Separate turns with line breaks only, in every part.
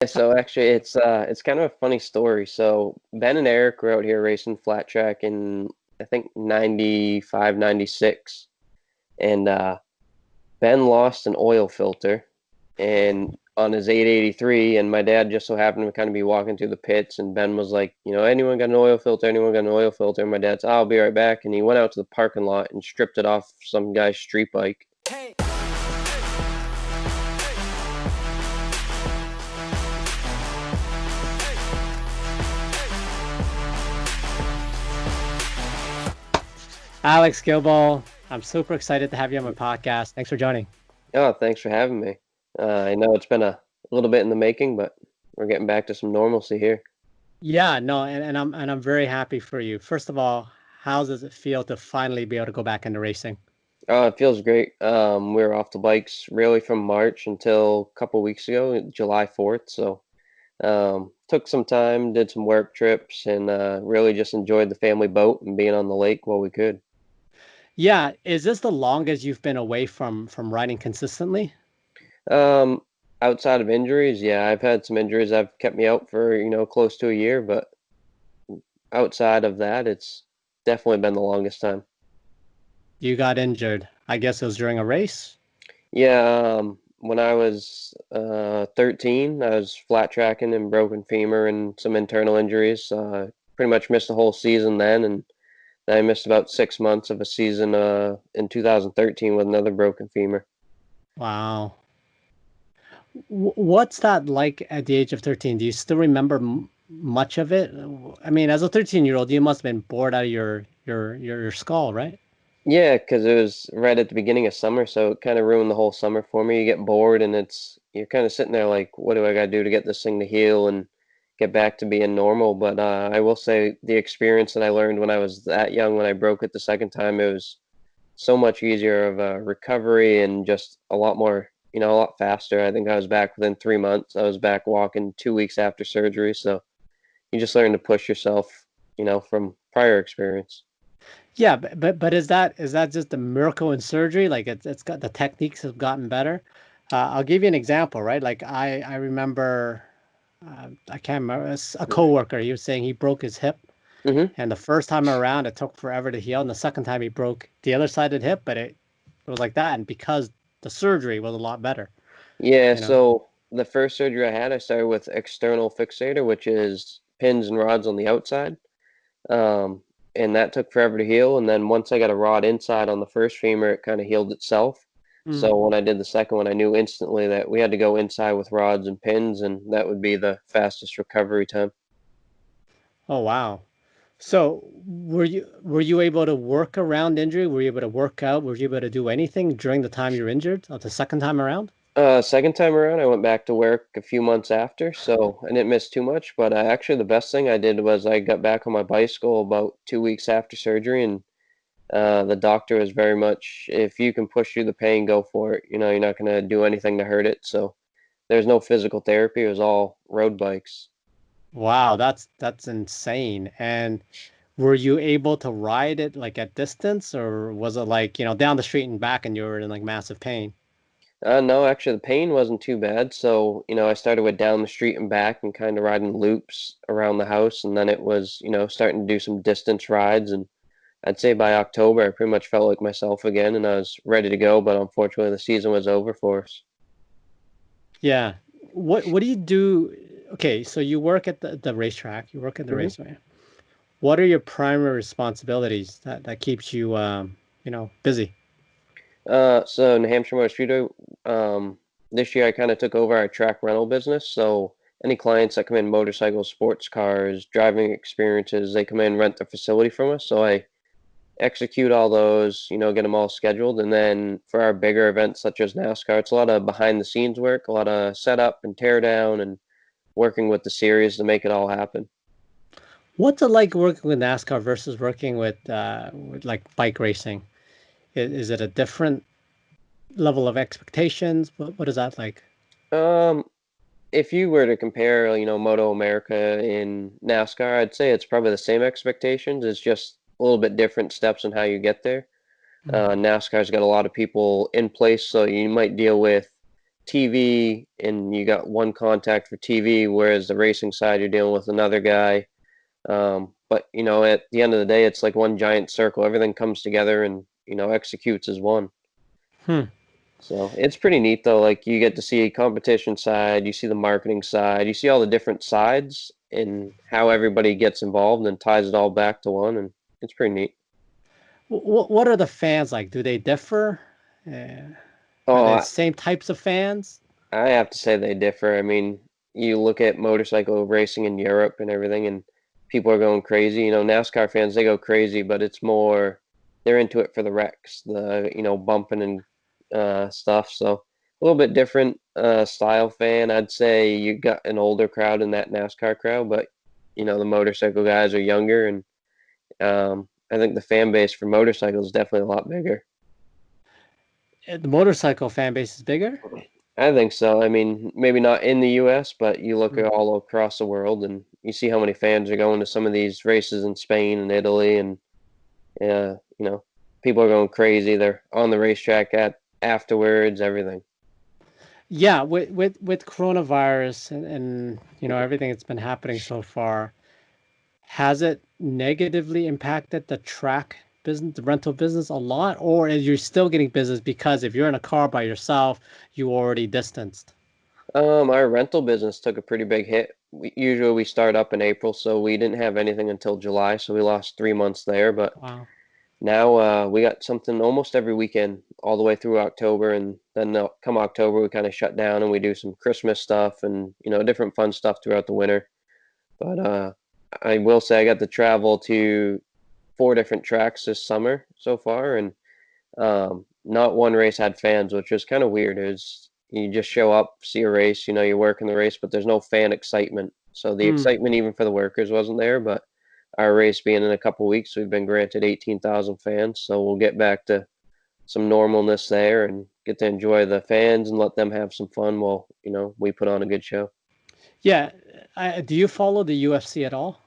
Yeah, so actually it's kind of a funny story. So Ben and Eric were out here racing flat track in I think 95, 96, and Ben lost an oil filter and on his 883, and my dad just so happened to kind of be walking through the pits, and Ben was like, anyone got an oil filter? Anyone got an oil filter? And my dad said, I'll be right back, and he went out to the parking lot and stripped it off some guy's street bike.
Alex Guilbeaut, I'm super excited to have you on my podcast. Thanks for joining.
Oh, thanks for having me. I know it's been a little bit in the making, but we're getting back to some normalcy here.
Yeah, no, and I'm very happy for you. First of all, how does it feel to finally be able to go back into racing?
Oh, it feels great. We were off the bikes really from March until a couple weeks ago, July 4th. So took some time, did some work trips, and really just enjoyed the family boat and being on the lake while we could.
Yeah, is this the longest you've been away from riding consistently?
Um, Outside of injuries, yeah, I've had some injuries that have kept me out for, close to a year, but outside of that, it's definitely been the longest time.
You got injured. I guess it was during a race.
Yeah, when I was 13, I was flat tracking and broken femur and some internal injuries. Pretty much missed the whole season then, and then I missed about 6 months of a season in 2013 with another broken femur.
Wow. What's that like at the age of 13? Do you still remember much of it? I mean, as a 13-year-old, you must have been bored out of your skull, right?
Yeah, because it was right at the beginning of summer, so it kind of ruined the whole summer for me. You get bored, and you're kind of sitting there like, what do I got to do to get this thing to heal and get back to being normal? But I will say the experience that I learned when I was that young, when I broke it the second time, it was so much easier of a recovery and just a lot more, a lot faster. I think I was back within 3 months. I was back walking 2 weeks after surgery, so you just learn to push yourself, from prior experience.
Yeah, but is that just a miracle in surgery? Like it's got the techniques have gotten better. I'll give you an example, right? Like I remember I can't remember a coworker. He was saying he broke his hip,
Hmm.
and the first time around it took forever to heal, and the second time he broke the other side of the hip, but it was like that, and because the surgery was a lot better,
Yeah,
you know.
so the first surgery I had, I started with external fixator, which is pins and rods on the outside. Um, and that took forever to heal. And then once I got a rod inside on the first femur, it kind of healed itself.
Mm.
So when I did the second one, I knew instantly that we had to go inside with rods and pins, and that would be the fastest recovery time.
Oh wow. So were you able to work around injury? Were you able to work out? Were you able to do anything during the time you're injured? The second time around?
Second time around, I went back to work a few months after, so I didn't miss too much. But actually, the best thing I did was I got back on my bicycle about 2 weeks after surgery, and the doctor was very much, if you can push through the pain, go for it. You're not going to do anything to hurt it. So there's no physical therapy. It was all road bikes.
Wow, that's insane. And were you able to ride it like at distance, or was it like, down the street and back and you were in like massive pain?
No, actually, the pain wasn't too bad. So, I started with down the street and back and kind of riding loops around the house. And then it was, starting to do some distance rides. And I'd say by October, I pretty much felt like myself again and I was ready to go. But unfortunately, the season was over for us.
Yeah. What do you do? Okay, so you work at the racetrack, you work at the
Hmm.
raceway. What are your primary responsibilities that keeps you busy?
So in Hampshire Motor Speedway, this year I kind of took over our track rental business. So any clients that come in, motorcycles, sports cars, driving experiences, they come in, rent the facility from us. So I execute all those, get them all scheduled. And then for our bigger events such as NASCAR, it's a lot of behind the scenes work, a lot of setup and tear down and working with the series to make it all happen.
What's it like working with NASCAR versus working with like bike racing? Is it a different level of expectations? What is that like?
Um, if you were to compare, Moto America in NASCAR, I'd say it's probably the same expectations. It's just a little bit different steps on how you get there.
Mm.
NASCAR's got a lot of people in place, so you might deal with TV and you got one contact for TV, whereas the racing side you're dealing with another guy. But at the end of the day, it's like one giant circle. Everything comes together and executes as one.
Hmm.
So it's pretty neat though. Like you get to see competition side, you see the marketing side, you see all the different sides and how everybody gets involved and ties it all back to one, and it's pretty neat.
What are the fans like? Do they differ? Uh, are
Oh,
they the same types of fans?
I have to say they differ. I mean, you look at motorcycle racing in Europe and everything, and people are going crazy. NASCAR fans, they go crazy, but it's more they're into it for the wrecks, the bumping and stuff. So a little bit different style fan. I'd say you got an older crowd in that NASCAR crowd, but the motorcycle guys are younger, and I think the fan base for motorcycles is definitely a lot bigger.
The motorcycle fan base is bigger?
I think so. I mean, maybe not in the US, but you look at
Hmm.
all across the world and you see how many fans are going to some of these races in Spain and Italy, and people are going crazy. They're on the racetrack at afterwards, everything.
Yeah, with coronavirus and everything that's been happening so far, has it negatively impacted the track business, the rental business a lot, or are you still getting business because if you're in a car by yourself, you already distanced?
Our rental business took a pretty big hit. Usually we start up in April, so we didn't have anything until July, so we lost 3 months there. But
Wow.
now we got something almost every weekend, all the way through October, and then come October we kind of shut down and we do some Christmas stuff and different fun stuff throughout the winter. But I will say I got to travel to 4 different tracks this summer so far, and not one race had fans, which was kind of weird. It was you just show up, see a race, you're working the race, but there's no fan excitement. So the
Hmm.
excitement even for the workers wasn't there. But our race being in a couple weeks, we've been granted 18,000 fans, so we'll get back to some normalness there and get to enjoy the fans and let them have some fun while we put on a good show.
Yeah. Do you follow the UFC at all?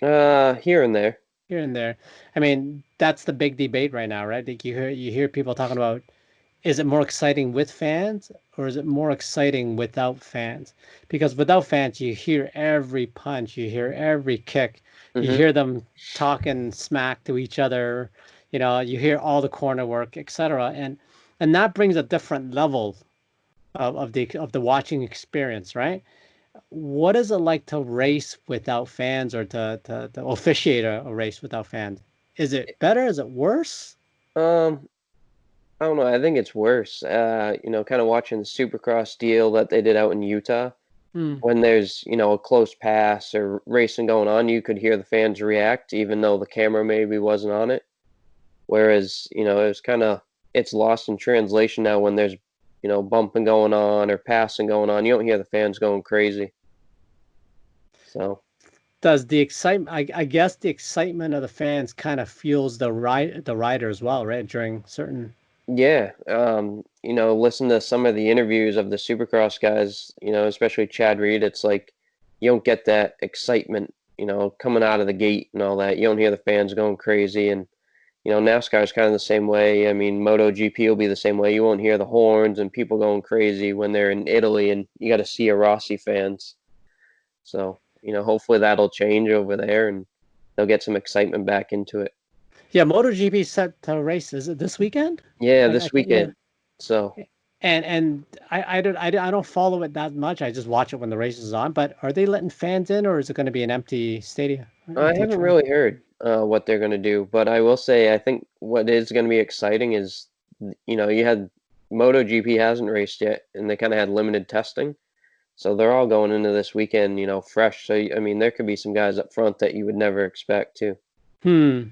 Here and there.
Here and there. I mean, that's the big debate right now, right? Like you hear people talking about, is it more exciting with fans or is it more exciting without fans? Because without fans, you hear every punch, you hear every kick, you
Hmm.
hear them talking smack to each other, you hear all the corner work, etc. And that brings a different level of the watching experience, right? What is it like to race without fans or to officiate a race without fans? Is it better? Is it worse?
Um, I don't know. I think it's worse. Kind of watching the Supercross deal that they did out in Utah.
Hmm.
When there's, a close pass or racing going on, you could hear the fans react, even though the camera maybe wasn't on it. Whereas, it's lost in translation now when there's, bumping going on or passing going on. You don't hear the fans going crazy. So,
Does the excitement, I guess the excitement of the fans kind of fuels the rider as well, right? During certain.
yeah, listen to some of the interviews of the Supercross guys, especially Chad Reed. It's like you don't get that excitement, coming out of the gate and all that. You don't hear the fans going crazy. And, NASCAR is kind of the same way. I mean, MotoGP will be the same way. You won't hear the horns and people going crazy when they're in Italy and you got to see a Rossi fans. So, hopefully that'll change over there and they'll get some excitement back into it.
Yeah, MotoGP set to race. Is it this weekend?
Yeah,
I
this
think, yeah.
weekend. So,
And I don't follow it that much. I just watch it when the race is on. But are they letting fans in, or is it going to be an empty stadium, or
I
empty
haven't
track?
really heard what they're going to do, but I will say I think what is going to be exciting is, you had MotoGP hasn't raced yet, and they kind of had limited testing, so they're all going into this weekend, fresh. So I mean, there could be some guys up front that you would never expect too.
Hmm.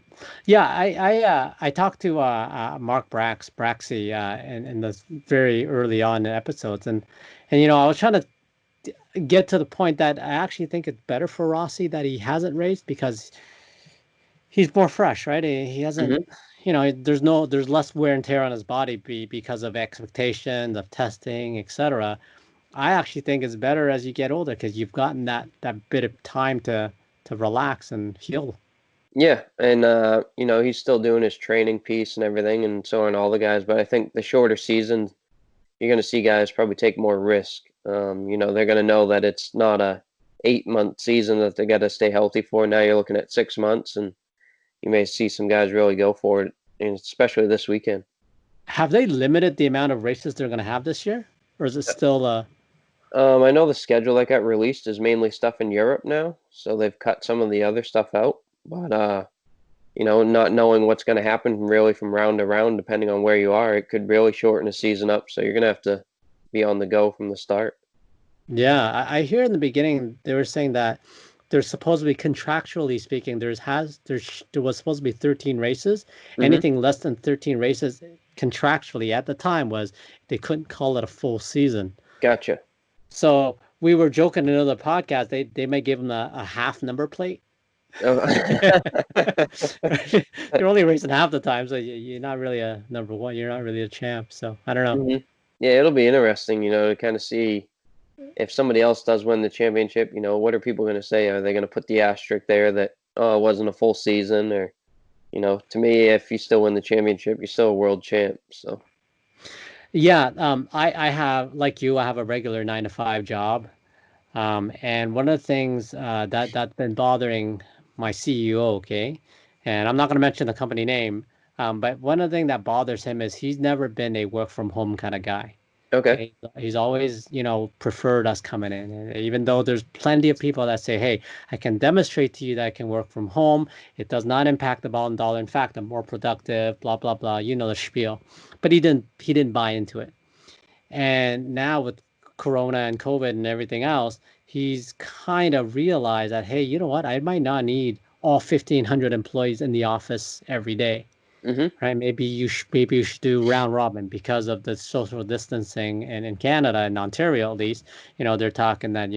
Yeah, I talked to Mark Braxy in the very early on in episodes, and I was trying to get to the point that I actually think it's better for Rossi that he hasn't raced because he's more fresh, right? He hasn't,
Hmm.
there's less wear and tear on his body because of expectations of testing, etc. I actually think it's better as you get older because you've gotten that bit of time to relax and heal.
Yeah, and he's still doing his training piece and everything, and so are all the guys. But I think the shorter season, you're going to see guys probably take more risk. They're going to know that it's not a 8 month season that they got to stay healthy for. Now you're looking at 6 months, and you may see some guys really go for it, and especially this weekend.
Have they limited the amount of races they're going to have this year, or is it still
I know the schedule that got released is mainly stuff in Europe now, so they've cut some of the other stuff out. But not knowing what's going to happen really from round to round, depending on where you are, it could really shorten a season up. So you're going to have to be on the go from the start.
Yeah, I hear in the beginning they were saying that there's supposed to be contractually speaking, there was supposed to be 13 races.
Hmm.
Anything less than 13 races contractually at the time was they couldn't call it a full season.
Gotcha.
So we were joking in another podcast, they may give them a half number plate.
Oh.
You're only racing half the time, so you're not really a number one. You're not really a champ. So I don't know.
Hmm. Yeah, it'll be interesting, to kind of see if somebody else does win the championship. What are people going to say? Are they going to put the asterisk there that, oh, it wasn't a full season? Or, to me, if you still win the championship, you're still a world champ. So,
Yeah, I have, like you, I have a regular 9 to 5 job. And one of the things that's been bothering my CEO, okay, and I'm not going to mention the company name, but one of the things that bothers him is he's never been a work from home kind of guy.
okay.
Okay, he's always, preferred us coming in, and even though there's plenty of people that say, "Hey, I can demonstrate to you that I can work from home. It does not impact the bottom dollar. In fact, I'm more productive." Blah blah blah. You know the spiel. But he didn't buy into it. And now with Corona and COVID and everything else, he's kind of realized that, hey, you know what? I might not need all 1,500 employees in the office every day,
Hmm.
right? Maybe you should do round robin because of the social distancing. And in Canada and Ontario, at least, they're talking that,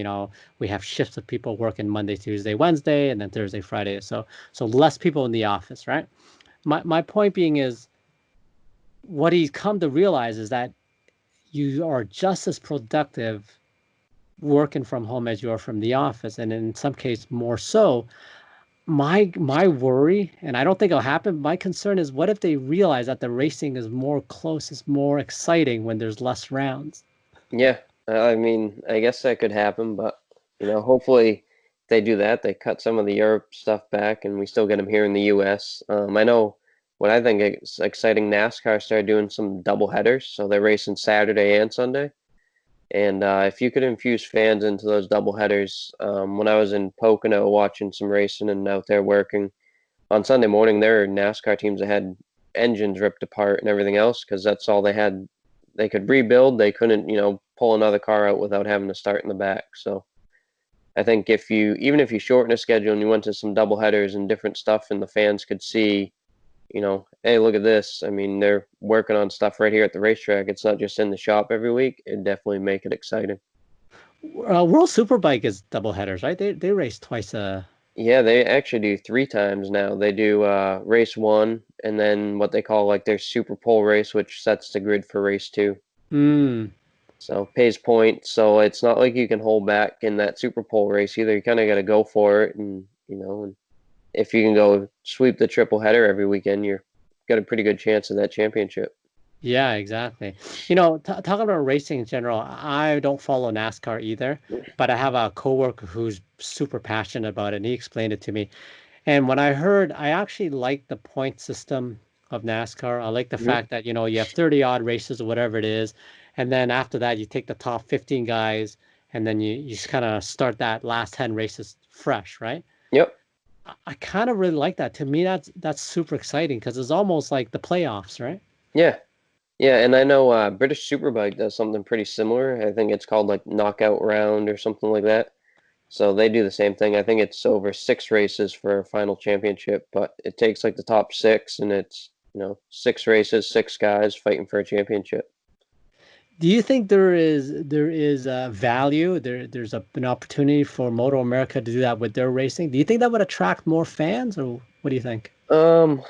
we have shifts of people working Monday, Tuesday, Wednesday, and then Thursday, Friday. So less people in the office, right? My point being is what he's come to realize is that you are just as productive working from home as you are from the office, and in some cases more so. My worry, and I don't think it'll happen, my concern is what if they realize that the racing is more close, is more exciting when there's less rounds.
Yeah. I mean, I guess that could happen, but, hopefully they do that. They cut some of the Europe stuff back, and we still get them here in the U.S. I know what I think is exciting. NASCAR started doing some double headers, so they're racing Saturday and Sunday. And if you could infuse fans into those double headers, when I was in Pocono watching some racing and out there working on Sunday morning, there were NASCAR teams that had engines ripped apart and everything else because that's all they had. They could rebuild. They couldn't, pull another car out without having to start in the back. So I think even if you shorten a schedule and you went to some double headers and different stuff, and the fans could see, hey, look at this. I mean, they're working on stuff right here at the racetrack. It's not just in the shop every week. It'd definitely make it exciting.
World Superbike is double headers, right? They race twice a.
Yeah, they actually do 3 times now. They do race one, and then what they call like their Super Pole race, which sets the grid for race two.
Mm,
So pays points. So it's not like you can hold back in that Super Pole race either. You kind of got to go for it, and if you can go sweep the triple header every weekend, you're got a pretty good chance of that championship.
yeah, exactly. Talking about racing in general, I don't follow NASCAR either, but I have a coworker who's super passionate about it, and he explained it to me. And when I heard, I actually like the point system of NASCAR. I like the
Hmm.
fact that, you have 30 odd races or whatever it is. And then after that, you take the top 15 guys and then you just kind of start that last 10 races fresh, right?
Yep.
I kind of really like that. To me, that's super exciting because it's almost like the playoffs, right?
Yeah. Yeah, and I know British Superbike does something pretty similar. I think it's called like knockout round or something like that. So they do the same thing. I think it's over 6 races for a final championship, but it takes like the top six, and it's 6 races, 6 guys fighting for a championship.
Do you think there is value there's an opportunity for Moto America to do that with their racing? Do you think that would attract more fans, or what do you think?
Um,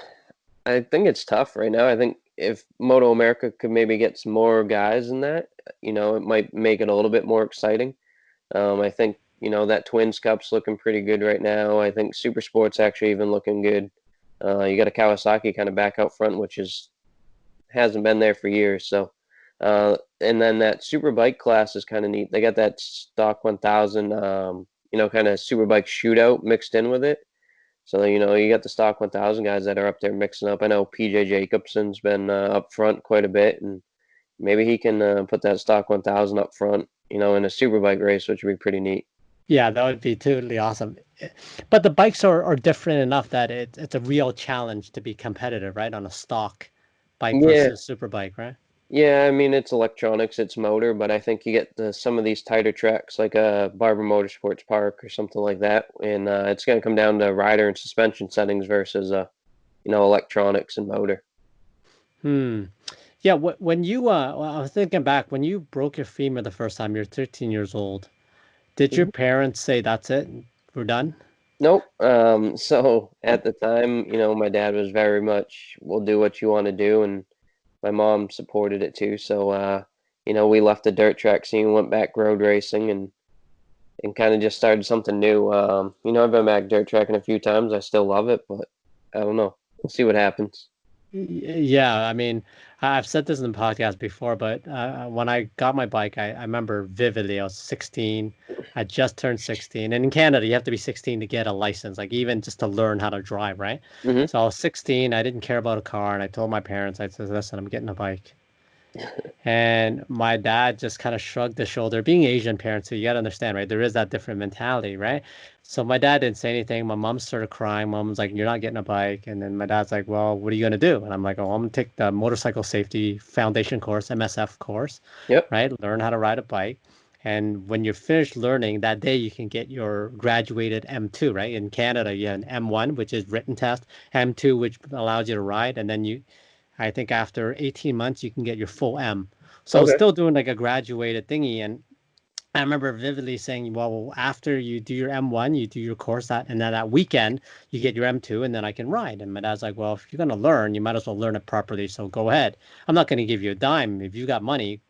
I think it's tough right now. I think if Moto America could maybe get some more guys in that, it might make it a little bit more exciting. I think that Twins Cup's looking pretty good right now. I think Super Sport's actually even looking good. You got a Kawasaki kind of back out front, which hasn't been there for years. So And then that super bike class is kind of neat. They got that stock 1000, kind of super bike shootout mixed in with it. So, you got the stock 1000 guys that are up there mixing up. I know PJ Jacobson's been up front quite a bit, and maybe he can put that stock 1000 up front, in a super bike race, which would be pretty neat.
Yeah, that would be totally awesome. But the bikes are different enough that it's a real challenge to be competitive, right? On a stock bike
Yeah,
versus super bike, right?
yeah. I mean, it's electronics, it's motor, but I think you get some of these tighter tracks, like a Barber Motorsports Park or something like that, and it's going to come down to rider and suspension settings versus electronics and motor.
Hmm. Yeah, when you well, I was thinking back when you broke your femur the first time, you're 13 years old. Did your
Mhm.
parents say that's it? We're done?
Nope. So at the time, my dad was very much, "We'll do what you want to do," and my mom supported it too. So, we left the dirt track scene, went back road racing, and kind of just started something new. I've been back dirt tracking a few times. I still love it, but I don't know. We'll see what happens.
Yeah, I mean, I've said this in the podcast before, but when I got my bike, I remember vividly. I was 16. I just turned 16. And in Canada, you have to be 16 to get a license, like even just to learn how to drive, right?
Hmm.
So I was 16. I didn't care about a car. And I told my parents, I said, listen, I'm getting a bike. And my dad just kind of shrugged his shoulder. Being Asian parents, so you got to understand, right? There is that different mentality, right? So my dad didn't say anything. My mom started crying. Mom's like, "You're not getting a bike." And then my dad's like, "Well, what are you gonna do?" And I'm like, "Oh, I'm gonna take the motorcycle safety foundation course, MSF course,
Yep.
right? Learn how to ride a bike. And when you're finished learning that day, you can get your graduated M2, right? In Canada, you have an M1, which is written test, M2, which allows you to ride, and then I think after 18 months, you can get your full M. So I was
Okay.
still doing like a graduated thingy. And I remember vividly saying, well, after you do your M1, you do your course and then that weekend, you get your M2 and then I can ride. And my dad's like, well, if you're going to learn, you might as well learn it properly. So go ahead. I'm not going to give you a dime. If you got money,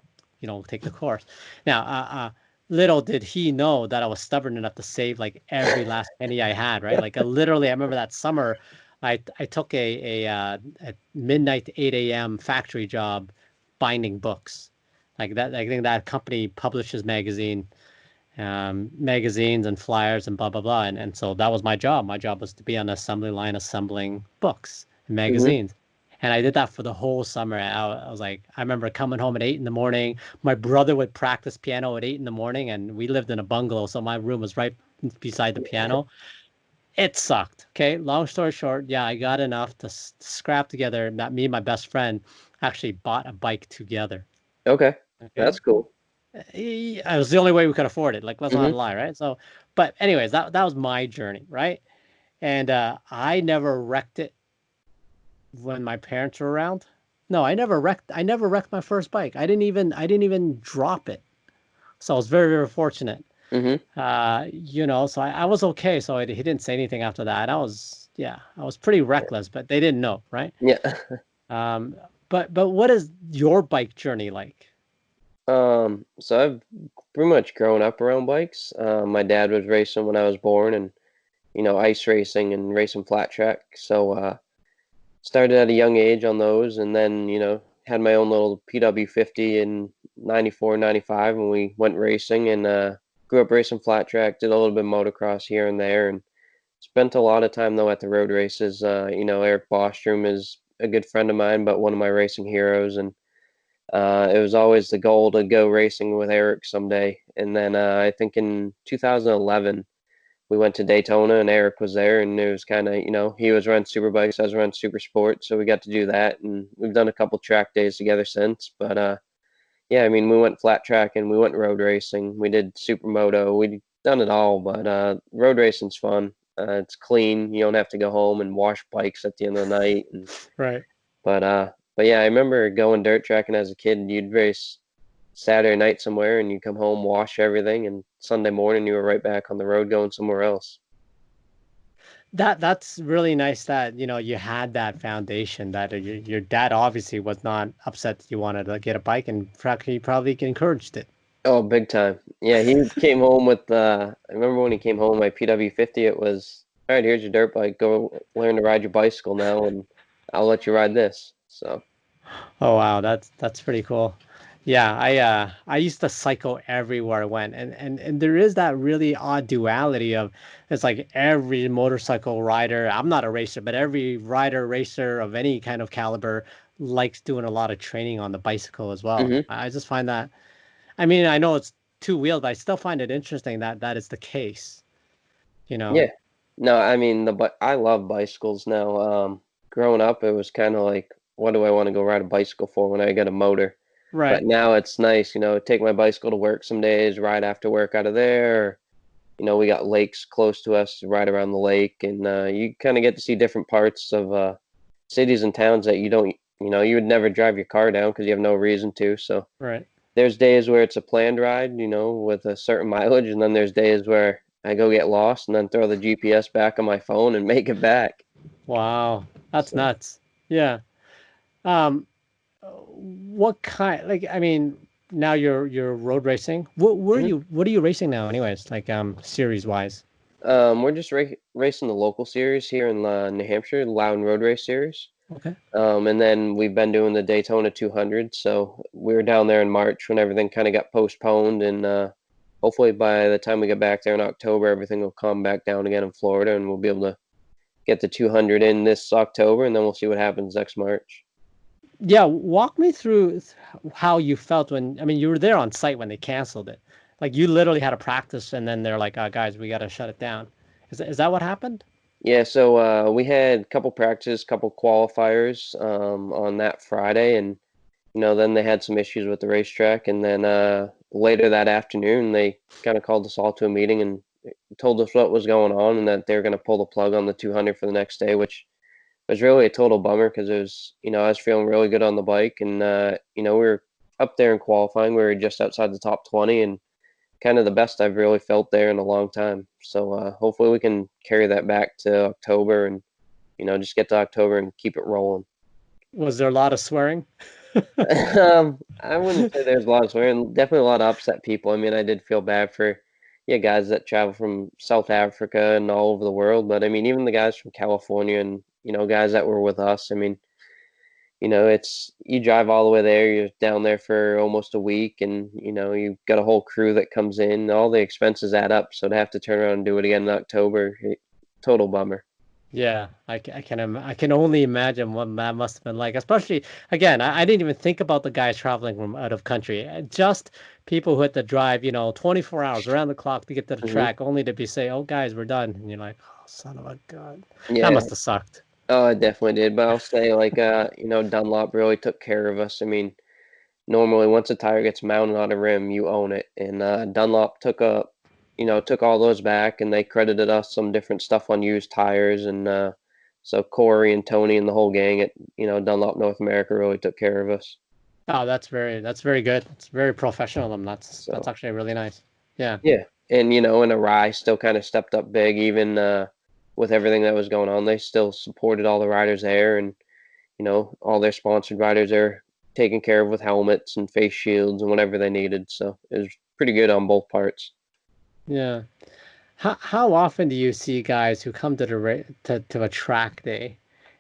take the course. Now, little did he know that I was stubborn enough to save like every last penny I had, right? Like literally, I remember that summer, I took a midnight to 8 a.m. factory job binding books. Like that, I think that company publishes magazines and flyers and blah blah blah. And so that was my job. My job was to be on the assembly line assembling books and
Hmm.
magazines. And I did that for the whole summer. I was like, I remember coming home at 8 in the morning. My brother would practice piano at 8 in the morning, and we lived in a bungalow, so my room was right beside the piano. It sucked. Okay, long story short, yeah, I got enough to scrap together. That me and my best friend actually bought a bike together.
Okay.
Okay,
That's cool.
it was the only way we could afford it. Like, let's not
Hmm.
lie, right? So, but anyways, that was my journey, right? And I never wrecked it when my parents were around. No, I never wrecked my first bike. I didn't even drop it. So I was very, very fortunate.
Hmm.
So I was okay. So he didn't say anything after that. Yeah, I was pretty reckless, but they didn't know, right?
Yeah.
Um, but what is your bike journey like?
So I've pretty much grown up around bikes. My dad was racing when I was born, and ice racing and racing flat track. So started at a young age on those, and then had my own little PW50 in 94, 95 when we went racing, and grew up racing flat track. Did a little bit of motocross here and there, and spent a lot of time though at the road races. Eric Bostrom is a good friend of mine, but one of my racing heroes, and it was always the goal to go racing with Eric someday. And then I think in 2011 we went to Daytona and Eric was there, and it was kind of, he was running super bikes, I was running super sport, so we got to do that, and we've done a couple track days together since. But yeah, I mean, we went flat track and we went road racing. We did supermoto. We done it all, but road racing's fun. It's clean. You don't have to go home and wash bikes at the end of the night. And
Right.
but yeah, I remember going dirt tracking as a kid. You'd race Saturday night somewhere, and you come home, wash everything, and Sunday morning you were right back on the road going somewhere else.
That's really nice that you had that foundation that your dad obviously was not upset that you wanted to get a bike, and in fact he probably encouraged it.
Oh, big time. Yeah, he came home with I remember when he came home, my PW50, it was, all right, here's your dirt bike. Go learn to ride your bicycle now, and I'll let you ride this. So,
Oh wow, that's pretty cool. Yeah, I used to cycle everywhere I went, and there is that really odd duality of it's like every motorcycle rider, I'm not a racer, but every rider racer of any kind of caliber likes doing a lot of training on the bicycle as well.
Hmm.
I just find that, I mean, I know it's two-wheeled, but I still find it interesting that that is the case, you know.
Yeah. No, I mean but I love bicycles now. Growing up, it was kind of like, what do I want to go ride a bicycle for when I get a motor? But
Right.
now it's nice, take my bicycle to work some days, ride after work out of there. We got lakes close to us, ride around the lake, and you kind of get to see different parts of cities and towns that you don't, you would never drive your car down because you have no reason to. So
Right.
there's days where it's a planned ride, with a certain mileage, and then there's days where I go get lost and then throw the GPS back on my phone and make it back.
Wow. That's
So,
nuts. Yeah. Um, what kind, like, I mean, now you're road racing.
mhm.
What are you racing now anyways, like series wise?
We're just racing the local series here in New Hampshire, the Loudon Road Race Series.
Okay.
And then we've been doing the Daytona 200. So we were down there in March when everything kind of got postponed, and hopefully by the time we get back there in October, everything will calm back down again in Florida, and we'll be able to get the 200 in this October, and then we'll see what happens next March.
Yeah, walk me through how you felt when, I mean, you were there on site when they canceled it. Like you literally had a practice and then they're like, guys, we got to shut it down. Is that what happened?
Yeah, so we had a couple practices, couple qualifiers on that Friday, and then they had some issues with the racetrack, and then later that afternoon they kind of called us all to a meeting and told us what was going on and that they were going to pull the plug on the 200 for the next day, which was really a total bummer because it was, I was feeling really good on the bike, and we were up there in qualifying. We were just outside the top 20, and kind of the best I've really felt there in a long time. So hopefully we can carry that back to October and just get to October and keep it rolling.
Was there a lot of swearing?
I wouldn't say there's a lot of swearing. Definitely a lot of upset people. I mean, I did feel bad for, yeah, guys that travel from South Africa and all over the world. But I mean, even the guys from California and guys that were with us. I mean, it's you drive all the way there. You're down there for almost a week, and you've got a whole crew that comes in. All the expenses add up. So to have to turn around and do it again in October, total bummer.
Yeah, I can only imagine what that must have been like. Especially again, I didn't even think about the guys traveling from out of country. Just people who had to drive, 24 hours around the clock to get to the
Hmm.
track, only to be say, "Oh, guys, we're done," and you're like, "Oh, son of a gun." That
Yeah.
must have sucked.
Oh, I definitely did. But I'll say, like, Dunlop really took care of us. I mean, normally once a tire gets mounted on a rim, you own it. And Dunlop took all those back, and they credited us some different stuff on used tires. And so Corey and Tony and the whole gang at Dunlop North America really took care of us.
Oh, that's very good. It's very professional of them. That's
So
actually really nice. Yeah.
yeah, and and Arai still kind of stepped up big, even with everything that was going on. They still supported all the riders there, and all their sponsored riders are taken care of with helmets and face shields and whatever they needed. So it was pretty good on both parts.
Yeah. How often do you see guys who come to the to a track day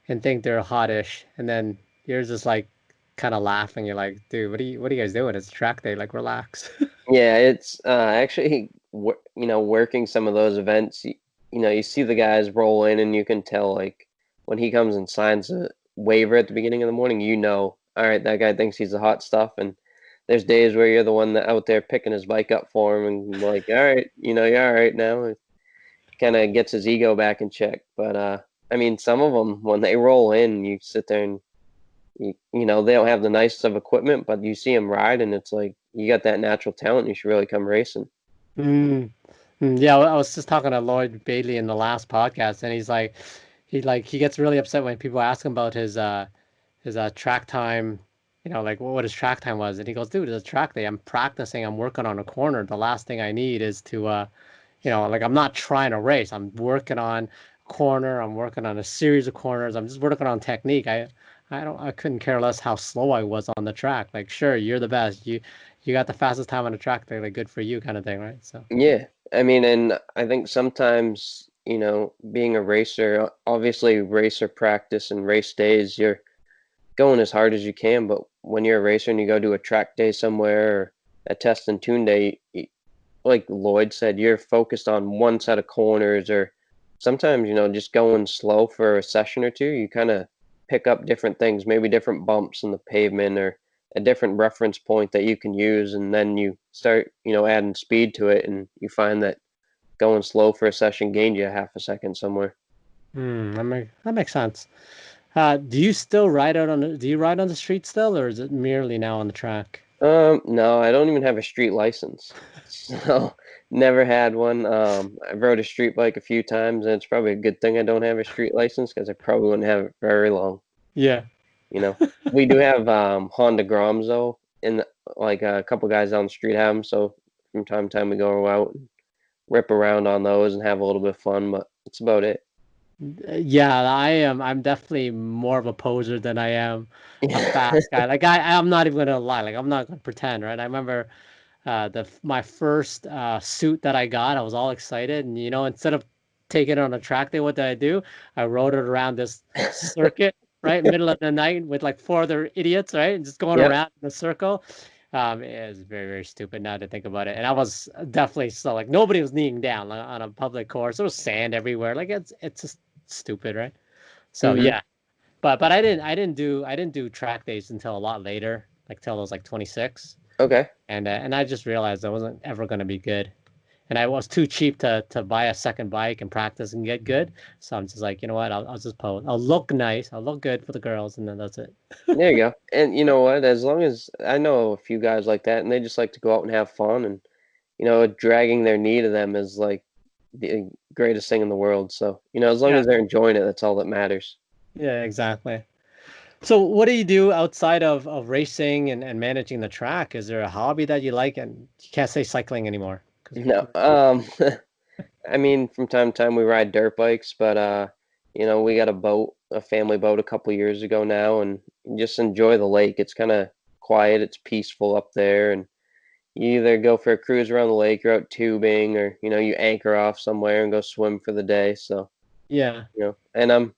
and think they're hottish, and then you're just like kind of laughing. You're like, dude, what are you guys doing? It's track day. Like, relax.
Yeah, it's actually, working some of those events, you see the guys roll in and you can tell, like, when he comes and signs a waiver at the beginning of the morning, all right, that guy thinks he's the hot stuff. And there's days where you're the one that out there picking his bike up for him and like, all right, you're all right now. It kind of gets his ego back in check. But I mean, some of them, when they roll in, you sit there and they don't have the nicest of equipment, but you see them ride, and it's like you got that natural talent. You should really come racing.
Mm. Yeah, I was just talking to Lloyd Bailey in the last podcast, and he's like, he gets really upset when people ask him about his track time, like what his track time was, and he goes, dude, it's a track day. I'm practicing. I'm working on a corner. The last thing I need is to like I'm not trying to race. I'm working on corner. I'm working on a series of corners. I'm just working on technique. I couldn't care less how slow I was on the track. Like, sure, you're the best. You got the fastest time on the track. They're like good for you, kind of thing, right? So
Yeah, I mean, and I think sometimes being a racer, obviously racer practice and race days, you're going as hard as you can. But when you're a racer and you go to a track day somewhere or a test and tune day, like Lloyd said, you're focused on one set of corners, or sometimes, just going slow for a session or two, you kind of pick up different things, maybe different bumps in the pavement or a different reference point that you can use, and then you start, adding speed to it, and you find that going slow for a session gained you a half a second somewhere.
That makes sense. Do you still ride out on do you ride on the street still, or is it merely now on the track?
No, I don't even have a street license. So never had one. I rode a street bike a few times, and it's probably a good thing I don't have a street license because I probably wouldn't have it very long.
Yeah.
You know, we do have Honda Groms though, and like a couple guys down the street have them. So from time to time we go out and rip around on those and have a little bit of fun, but that's about it.
Yeah, I am. I'm definitely more of a poser than I am a fast guy. Like I'm not even gonna lie. Like I'm not gonna pretend, right? I remember my first suit that I got. I was all excited, and instead of taking it on a track day, what did I do? I rode it around this circuit, right, middle of the night with like four other idiots, right, and just going
Yep.
around in a circle. It was very, very stupid now to think about it. And I was definitely so like nobody was kneeling down like, on a public course. There was sand everywhere. Like it's just stupid, right? So
Hmm.
yeah, but I didn't do track days until a lot later, like till I was like 26,
Okay.
and I just realized I wasn't ever going to be good, and I was too cheap to buy a second bike and practice and get good. So I'm just like, you know what? I'll just pose. I'll look nice. I'll look good for the girls, and then that's it.
There you go. And you know what? As long as I know a few guys like that, and they just like to go out and have fun, and dragging their knee to them is like the greatest thing in the world. So, as long
Yeah,
as they're enjoying it, that's all that matters.
yeah, exactly. So what do you do outside of racing and managing the track? Is there a hobby that you like? And you can't say cycling anymore because
No,
you're
I mean, from time to time we ride dirt bikes, but we got a boat, a family boat a couple years ago now, and you just enjoy the lake. It's kind of quiet, it's peaceful up there, and you either go for a cruise around the lake, you're out tubing, or you anchor off somewhere and go swim for the day. So,
yeah.
and I'm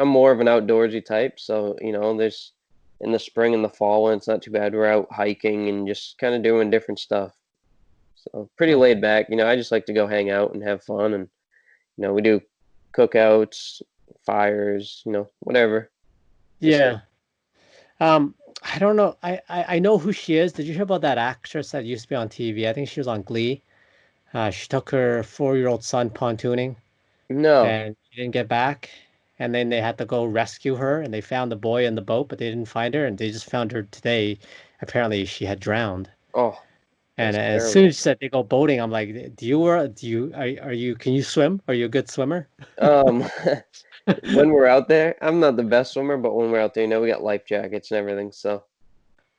more of an outdoorsy type, so there's in the spring and the fall when it's not too bad, we're out hiking and just kind of doing different stuff. So pretty laid
Okay.
back. I just like to go hang out and have fun, and we do cookouts, fires, whatever. Just
Yeah. Um, I don't know. I know who she is. Did you hear about that actress that used to be on TV? I think she was on Glee. She took her 4-year-old son pontooning
no.
and she didn't get back. And then they had to go rescue her and they found the boy in the boat, but they didn't find her and they just found her today. Apparently she had drowned.
Oh,
And
that's
as soon
terrible.
as she said they go boating, I'm like, are you, can you swim? Are you a good swimmer?
Um, when we're out there, I'm not the best swimmer, but when we're out there, we got life jackets and everything, so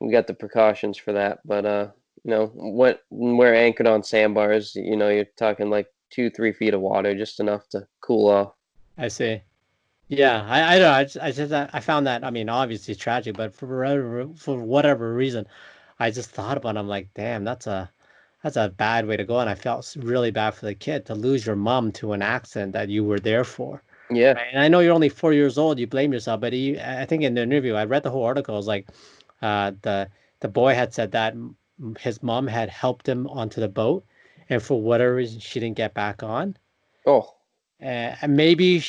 we got the precautions for that. But when we're anchored on sandbars, you're talking like 2, 3 feet of water, just enough to cool off.
I see. Yeah, I don't know. I found that, I mean, obviously tragic, but for whatever reason, I just thought about it. I'm like, damn, that's a bad way to go. And I felt really bad for the kid to lose your mom to an accident that you were there for.
Yeah.
Right? And I know you're only 4 years old, you blame yourself, but I think in the interview, I read the whole article. It was like, the boy had said that his mom had helped him onto the boat, and for whatever reason, she didn't get back on.
Oh,
And maybe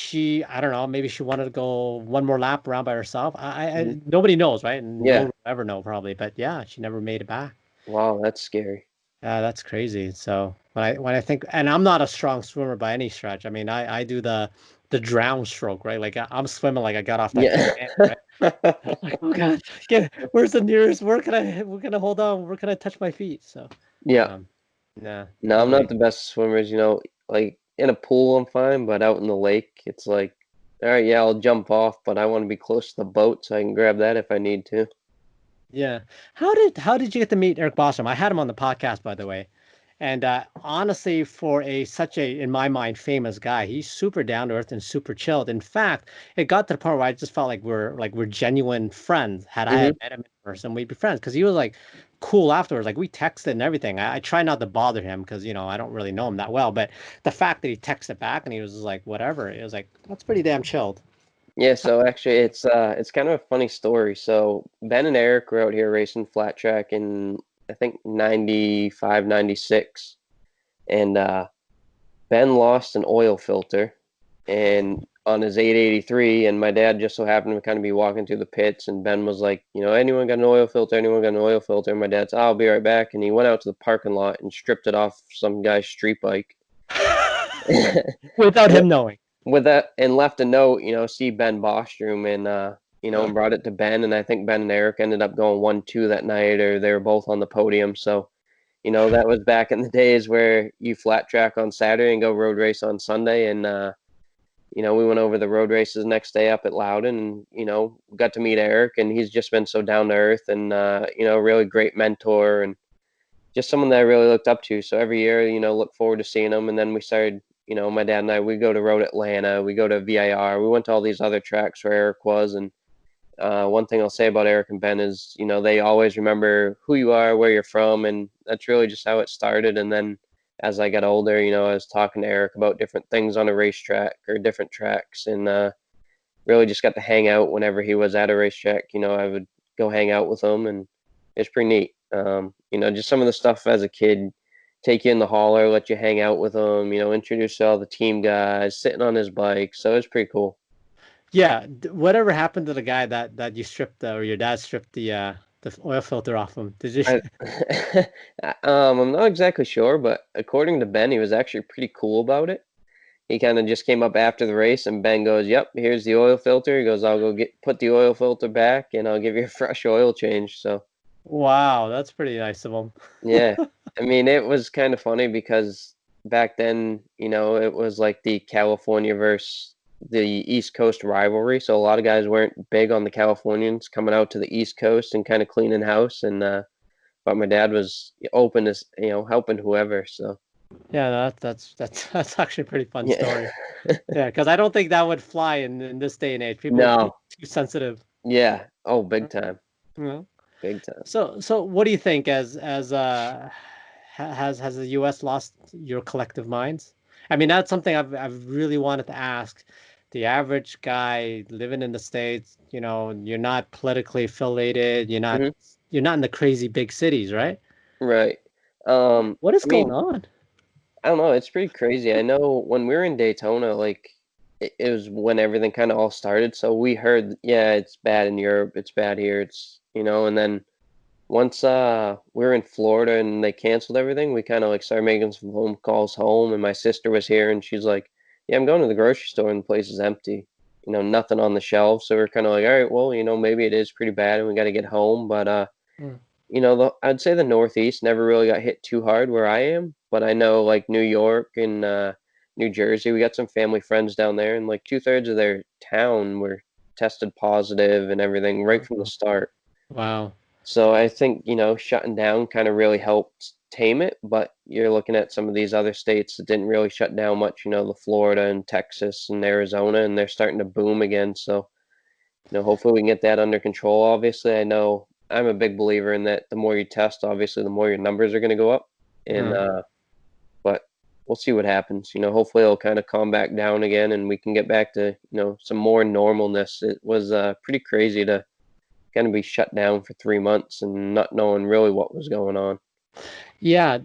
I don't know, maybe she wanted to go one more lap around by herself.
mhm.
Nobody knows, right? And no one
Yeah.
will ever know probably. But yeah, she never made it back.
Wow, that's scary.
That's crazy. So when I think, and I'm not a strong swimmer by any stretch. I mean, I do the drown stroke, right? Like I'm swimming like I got off that
Yeah.
Titanic, right? Like, oh God, where's the nearest? Where can I hold on? Where can I touch my feet? So,
Yeah.
um, nah,
No, I'm not
nobody.
the best swimmers, like in a pool I'm fine, but out in the lake it's like, all right, yeah, I'll jump off, but I want to be close to the boat so I can grab that if I need to.
Yeah. How did you get to meet Eric Bostrom? I had him on the podcast, by the way. And honestly, for such a, in my mind, famous guy, he's super down to earth and super chilled. In fact, it got to the point where I just felt like we're genuine friends. Had I
Hmm.
had met him in person, we'd be friends because he was like cool afterwards. Like we texted and everything. I try not to bother him because I don't really know him that well. But the fact that he texted back and he was just like whatever, it was like that's pretty damn chilled.
Yeah, so actually it's kind of a funny story. So Ben and Eric were out here racing flat track in I think 95, 96, and Ben lost an oil filter and on his 883, and my dad just so happened to kind of be walking through the pits, and Ben was like, anyone got an oil filter? Anyone got an oil filter? And my dad's, "Oh, I'll be right back," and he went out to the parking lot and stripped it off some guy's street bike.
Without him knowing.
With that, and left a note, see Ben Bostrom, and and brought it to Ben, and I think Ben and Eric ended up going 1-2 that night, or they were both on the podium. So, that was back in the days where you flat track on Saturday and go road race on Sunday, and we went over the road races next day up at Loudon, and got to meet Eric, and he's just been so down to earth, and really great mentor, and just someone that I really looked up to. So every year, look forward to seeing him. And then we started, my dad and I, we go to Road Atlanta, we go to VIR, we went to all these other tracks where Eric was. And one thing I'll say about Eric and Ben is, they always remember who you are, where you're from, and that's really just how it started. And then as I got older, I was talking to Eric about different things on a racetrack or different tracks, and really just got to hang out whenever he was at a racetrack. I would go hang out with him, and it's pretty neat. Just some of the stuff as a kid, take you in the hauler, let you hang out with him, introduce all the team guys, sitting on his bike. So it's pretty cool.
Yeah, whatever happened to the guy that you stripped or your dad stripped the oil filter off him? Did you?
I, I'm not exactly sure, but according to Ben, he was actually pretty cool about it. He kind of just came up after the race, and Ben goes, "Yep, here's the oil filter." He goes, "I'll go put the oil filter back, and I'll give you a fresh oil change." So
Wow, that's pretty nice of him.
yeah, I mean, it was kind of funny because back then, it was like the California versus the East Coast rivalry. So a lot of guys weren't big on the Californians coming out to the East Coast and kind of cleaning house. And but my dad was open to helping whoever. So
Yeah, that's actually a pretty fun
yeah,
story. Yeah, because I don't think that would fly in this day and age. People would be
no,
too sensitive.
yeah, oh, big time,
Yeah.
big time.
So what do you think has the US lost your collective minds? I mean, that's something I've really wanted to ask. The average guy living in the States, you're not politically affiliated,
Hmm.
you're not in the crazy big cities, right?
Right.
What is
I
going
mean,
on?
I don't know. It's pretty crazy. I know when we were in Daytona, like it was when everything kind of all started. So we heard, yeah, it's bad in Europe, it's bad here, and then once we were in Florida and they canceled everything, we kind of like started making some phone calls home, and my sister was here, and she's like, "Yeah, I'm going to the grocery store and the place is empty. Nothing on the shelves." So we're kind of like, "All right, well, maybe it is pretty bad and we got to get home." But
Mm.
I'd say the Northeast never really got hit too hard where I am, but I know like New York and New Jersey, we got some family friends down there, and like 2/3 of their town were tested positive and everything right from the start.
Wow.
So I think, shutting down kind of really helped tame it, but you're looking at some of these other states that didn't really shut down much, the Florida and Texas and Arizona, and they're starting to boom again. So hopefully we can get that under control. Obviously, I know I'm a big believer in that the more you test, obviously, the more your numbers are going to go up. And
Mm.
but we'll see what happens. Hopefully it'll kind of calm back down again, and we can get back to some more normalness. It was pretty crazy to kind of be shut down for 3 months and not knowing really what was going on.
Yeah,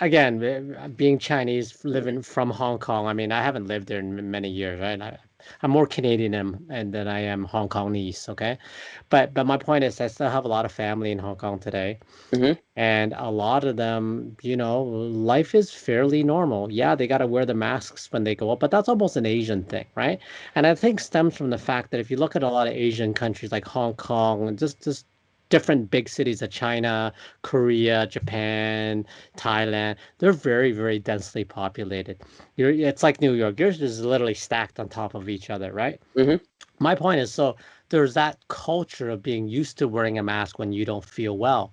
again, being Chinese, living from Hong Kong, I mean, I haven't lived there in many years, right? I'm more Canadian than I am Hong Kongese, okay? But my point is, I still have a lot of family in Hong Kong today,
Hmm.
and a lot of them, life is fairly normal. Yeah, they got to wear the masks when they go up, but that's almost an Asian thing, right? And I think stems from the fact that if you look at a lot of Asian countries like Hong Kong and just different big cities of China, Korea, Japan, Thailand, they're very, very densely populated. It's like New York. Yours is literally stacked on top of each other, right?
Hmm.
My point is, so there's that culture of being used to wearing a mask when you don't feel well.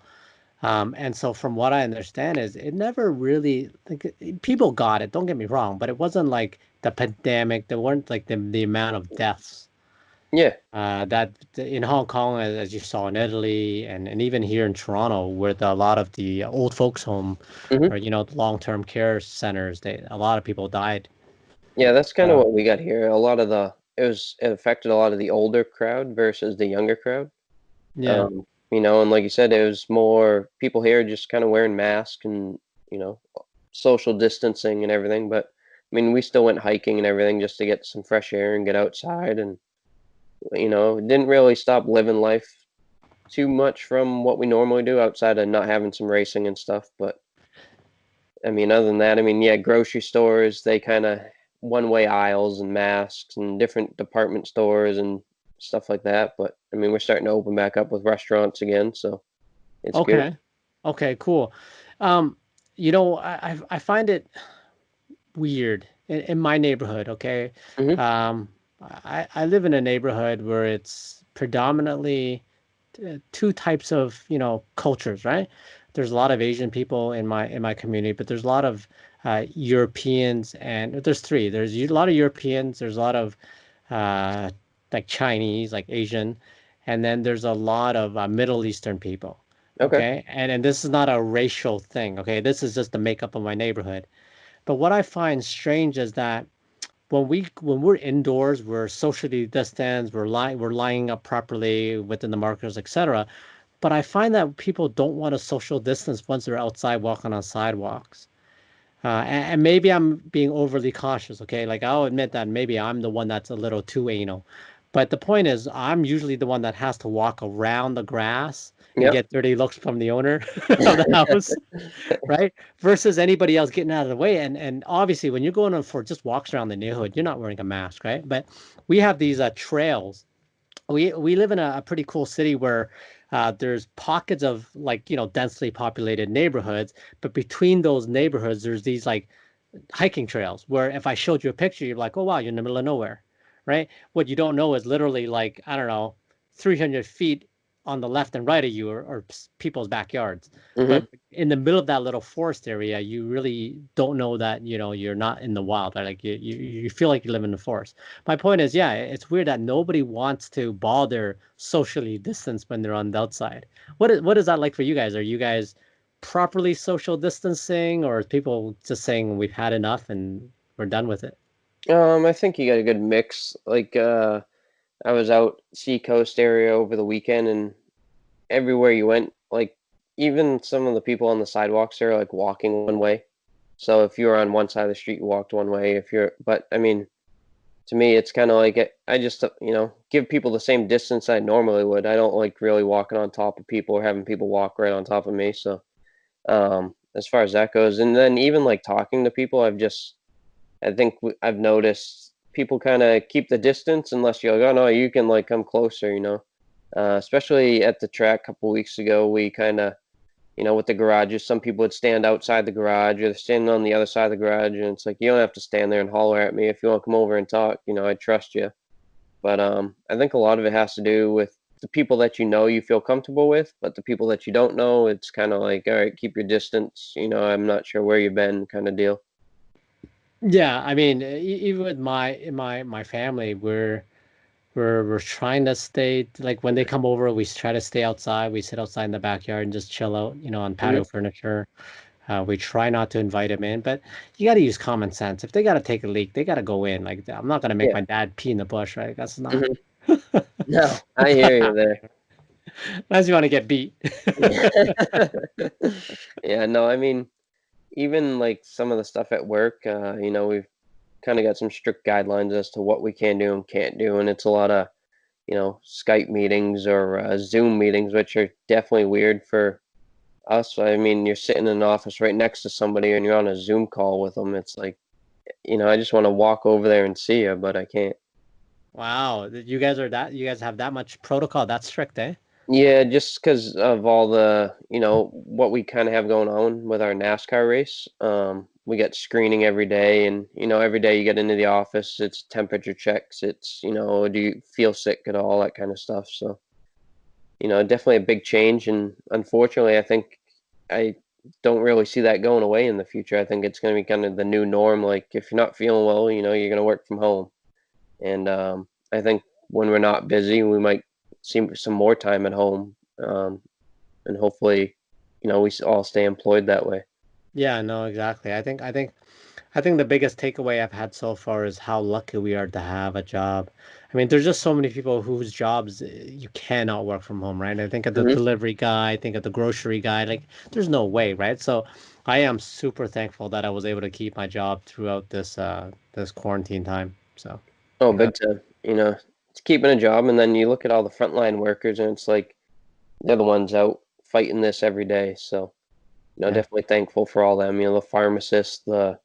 And so from what I understand is it never really like people got it, don't get me wrong, but it wasn't like the pandemic, there weren't like the amount of deaths
Yeah.
that in Hong Kong, as you saw in Italy, and even here in Toronto, where a lot of the old folks home
Hmm.
or the long-term care centers, a lot of people died.
Yeah, that's kind of
Uh,
what we got here. A lot of the it affected a lot of the older crowd versus the younger crowd.
Yeah.
And like you said, it was more people here just kind of wearing masks and, you know, social distancing and everything. But I mean, we still went hiking and everything just to get some fresh air and get outside, and didn't really stop living life too much from what we normally do outside of not having some racing and stuff. But I mean, other than that, I mean, yeah, grocery stores, they kind of one-way aisles and masks and different department stores and stuff like that. But I mean, we're starting to open back up with restaurants again, so it's good.
Okay. Okay, cool. Um, I find it weird in my neighborhood, okay?
Hmm.
Um, I live in a neighborhood where it's predominantly two types of, cultures, right? There's a lot of Asian people in my community, but there's a lot of Europeans, and there's three. There's a lot of Europeans, there's a lot of uh, like Chinese, like Asian, and then there's a lot of Middle Eastern people.
Okay.
Okay, and this is not a racial thing. Okay, this is just the makeup of my neighborhood. But what I find strange is that when we're indoors, we're socially distanced, we're lining up properly within the markers, etc. But I find that people don't want to social distance once they're outside walking on sidewalks. And maybe I'm being overly cautious, okay? Like I'll admit that maybe I'm the one that's a little too anal. But the point is, I'm usually the one that has to walk around the grass and
Yep.
get dirty looks from the owner of the house, right? Versus anybody else getting out of the way. And obviously, when you're going on for just walks around the neighborhood, you're not wearing a mask, right? But we have these trails. We live in a pretty cool city where there's pockets of like densely populated neighborhoods, but between those neighborhoods, there's these like hiking trails where if I showed you a picture, you're like, oh wow, you're in the middle of nowhere, right? What you don't know is literally like, I don't know, 300 feet on the left and right of you or people's backyards. But
Hmm.
in the middle of that little forest area, you really don't know that, you're not in the wild, right? Like you feel like you live in the forest. My point is, yeah, it's weird that nobody wants to bother socially distance when they're on the outside. What is that like for you guys? Are you guys properly social distancing, or is people just saying we've had enough and we're done with it?
I think you got a good mix. Like, I was out Seacoast area over the weekend, and everywhere you went, like, even some of the people on the sidewalks are like walking one way. So if you were on one side of the street, you walked one way. But I mean, to me, it's kind of like I just, give people the same distance I normally would. I don't like really walking on top of people or having people walk right on top of me. So, as far as that goes, and then even like talking to people, I think I've noticed people kind of keep the distance unless you're like, oh no, you can like come closer. Especially at the track a couple weeks ago, we kind of, with the garages, some people would stand outside the garage or they're standing on the other side of the garage, and it's like you don't have to stand there and holler at me if you want to come over and talk. I trust you. But I think a lot of it has to do with the people that you feel comfortable with, but the people that you don't know, it's kind of like, all right, keep your distance. I'm not sure where you've been, kind of deal.
Yeah, I mean, even with my family, we're trying to stay like when they come over, we try to stay outside. We sit outside in the backyard and just chill out, on
Hmm.
patio furniture. We try not to invite them in, but you got to use common sense. If they got to take a leak, they got to go in. Like I'm not gonna make
Yeah.
my dad pee in the bush, right? That's not.
Hmm. No, I hear you there.
Unless you want to get beat.
Yeah, no, I mean, even like some of the stuff at work, we've kind of got some strict guidelines as to what we can do and can't do, and it's a lot of, Skype meetings or Zoom meetings, which are definitely weird for us. I mean, you're sitting in an office right next to somebody and you're on a Zoom call with them. It's like, I just want to walk over there and see you, but I can't.
Wow, you guys have that much protocol, that's strict, eh?
Yeah, just because of all the, what we kind of have going on with our NASCAR race. We get screening every day, and every day you get into the office, it's temperature checks. It's, do you feel sick at all, that kind of stuff. So, definitely a big change, and unfortunately, I think I don't really see that going away in the future. I think it's going to be kind of the new norm. Like if you're not feeling well, you're going to work from home, and I think when we're not busy, we might see some more time at home, and hopefully, we all stay employed that way.
Yeah, no, exactly. I think I think the biggest takeaway I've had so far is how lucky we are to have a job. I mean, there's just so many people whose jobs you cannot work from home, right? I think of the
Hmm.
delivery guy, I think of the grocery guy, like there's no way, right? So I am super thankful that I was able to keep my job throughout this quarantine time. So
Oh,
yeah.
big time. It's keeping a job, and then you look at all the frontline workers, and it's like they're the ones out fighting this every day. So,
Yeah.
definitely thankful for all them. The pharmacists, the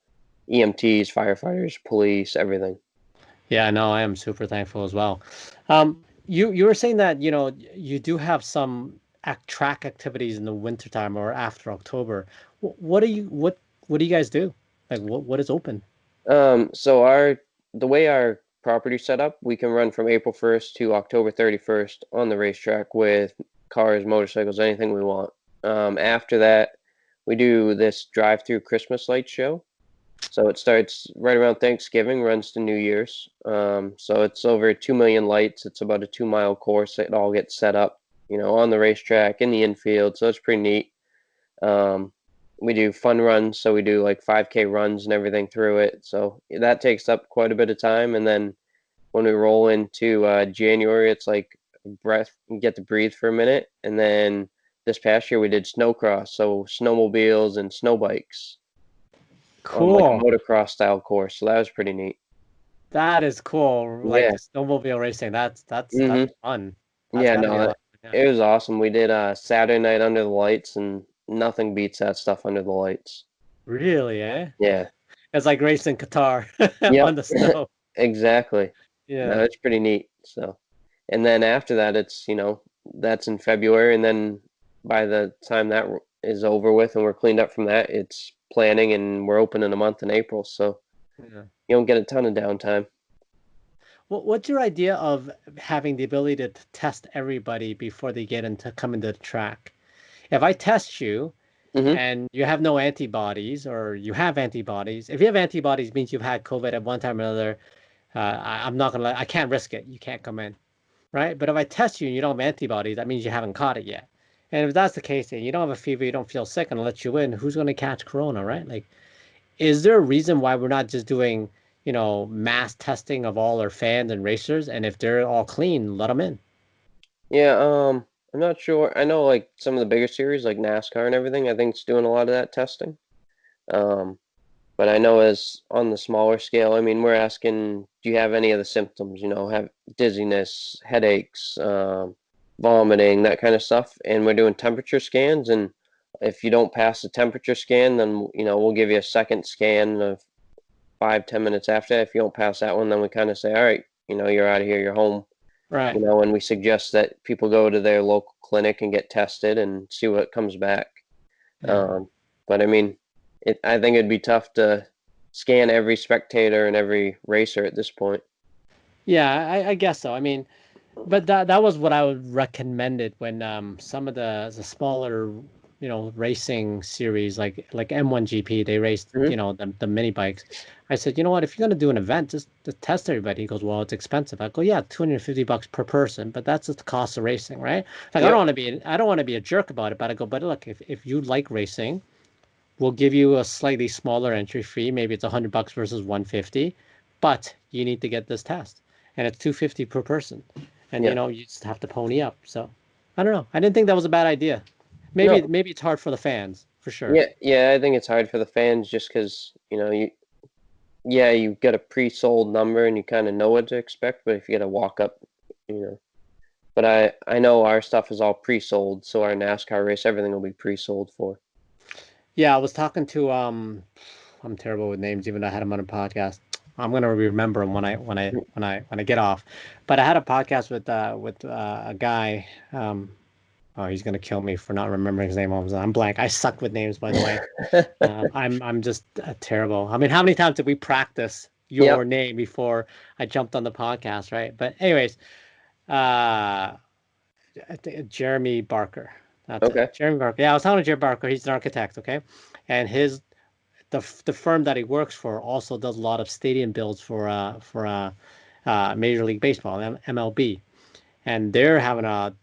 EMTs, firefighters, police, everything.
Yeah, no, I am super thankful as well. You were saying that, you do have some track activities in the wintertime or after October. What do you guys do? Like what is open?
So the way our property's set up, we can run from April 1st to October 31st on the racetrack with cars, motorcycles, anything we want. After that, we do this drive-through Christmas light show. So it starts right around Thanksgiving, runs to New Year's. So it's over 2 million lights. It's about a 2 mile course. It all gets set up, on the racetrack in the infield. So it's pretty neat. Um, we do fun runs, so we do like 5K runs and everything through it. So that takes up quite a bit of time. And then when we roll into January, it's like breath, you get to breathe for a minute. And then this past year we did snowcross, so snowmobiles and snow bikes on like a
Cool.
motocross style course. So that was pretty neat.
That is cool. Like
Yeah.
snowmobile racing. That's
Hmm.
fun. That's
Yeah,
got to be
no,
a lot. Yeah.
it was awesome. We did Saturday night under the lights, and nothing beats that stuff under the lights.
Really, eh?
Yeah.
It's like racing Qatar
Yep.
on the snow.
Exactly. No,
Yeah.
it's pretty neat. So, and then after that, that's in February, and then by the time that is over with and we're cleaned up from that, it's planning, and we're open in a month in April. So
Yeah.
you don't get a ton of downtime.
What's your idea of having the ability to test everybody before they come into the track? If I test you
Hmm.
and you have no antibodies or you have antibodies, if you have antibodies means you've had COVID at one time or another, I'm not gonna I can't risk it. You can't come in, right? But if I test you and you don't have antibodies, that means you haven't caught it yet. And if that's the case, and you don't have a fever, you don't feel sick, and I'll let you in, who's gonna catch corona, right? Like, is there a reason why we're not just doing, mass testing of all our fans and racers? And if they're all clean, let them in.
Yeah, I'm not sure. I know like some of the bigger series like NASCAR and everything, I think it's doing a lot of that testing. Um, But I know as on the smaller scale, I mean, we're asking, do you have any of the symptoms? Have dizziness, headaches, vomiting, that kind of stuff. And we're doing temperature scans. And if you don't pass the temperature scan, then, we'll give you a second scan of 5, 10 minutes after that. If you don't pass that one, then we kind of say, all right, you're out of here, you're home.
Right.
And we suggest that people go to their local clinic and get tested and see what comes back.
Yeah.
Um, but I mean, I think it'd be tough to scan every spectator and every racer at this point.
Yeah, I guess so. I mean, but that was what I would recommend it when some of the smaller, racing series like M1 GP, they raced,
Hmm.
the mini bikes. I said, you know what, if you're gonna do an event, just test everybody. He goes, well, it's expensive. I go, yeah, $250 per person, but that's just the cost of racing, right? Like
Yep.
I don't want to be a jerk about it, but I go, but look, if you like racing, we'll give you a slightly smaller entry fee. Maybe it's $100 versus 150, but you need to get this test, and it's 250 per person, and
Yeah.
you just have to pony up. So I don't know. I didn't think that was a bad idea.
No.
Maybe it's hard for the fans for sure.
Yeah. Yeah. I think it's hard for the fans just because yeah, you get a pre-sold number and you kind of know what to expect. But if you get a walk up, you know. But I know our stuff is all pre-sold, so our NASCAR race, everything will be pre-sold for.
Yeah, I was talking to I'm terrible with names, even though I had him on a podcast. I'm gonna remember him when I get off. But I had a podcast with a guy. Oh, he's gonna kill me for not remembering his name. I'm blank. I suck with names, by the way. I'm just terrible. I mean, how many times did we practice
Yep.
your name before I jumped on the podcast, right? But anyways, uh, I think Jeremy Barker. That's it.
Okay.
Jeremy Barker. Yeah, I was talking to Jeremy Barker. He's an architect, okay? And the firm that he works for also does a lot of stadium builds for Major League Baseball, MLB, and they're having a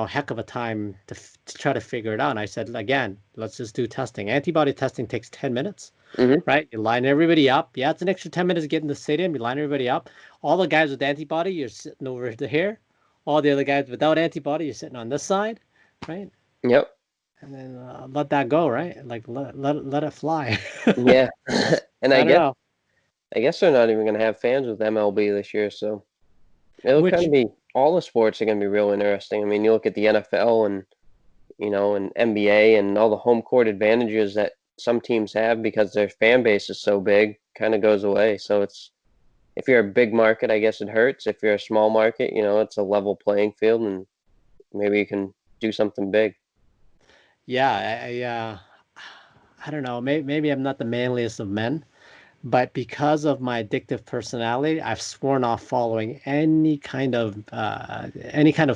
heck of a time to try to figure it out. And I said again, let's just do testing. Antibody testing takes 10 minutes.
Hmm.
right? You line everybody up. Yeah, it's an extra 10 minutes to get in the stadium. You line everybody up. All the guys with antibody, you're sitting over here. All the other guys without antibody, you're sitting on this side, right?
Yep.
And then let that go, right? Like let it fly.
Yeah. And
I don't know.
I guess they're not even gonna have fans with MLB this year, so it'll kind
Which
of be all the sports are gonna be real interesting. I mean, you look at the NFL and and NBA and all the home court advantages that some teams have because their fan base is so big, kind of goes away. So it's if you're a big market, I guess it hurts. If you're a small market, it's a level playing field, and maybe you can do something big.
yeah, I don't know. Maybe I'm not the manliest of men, but because of my addictive personality, I've sworn off following any kind of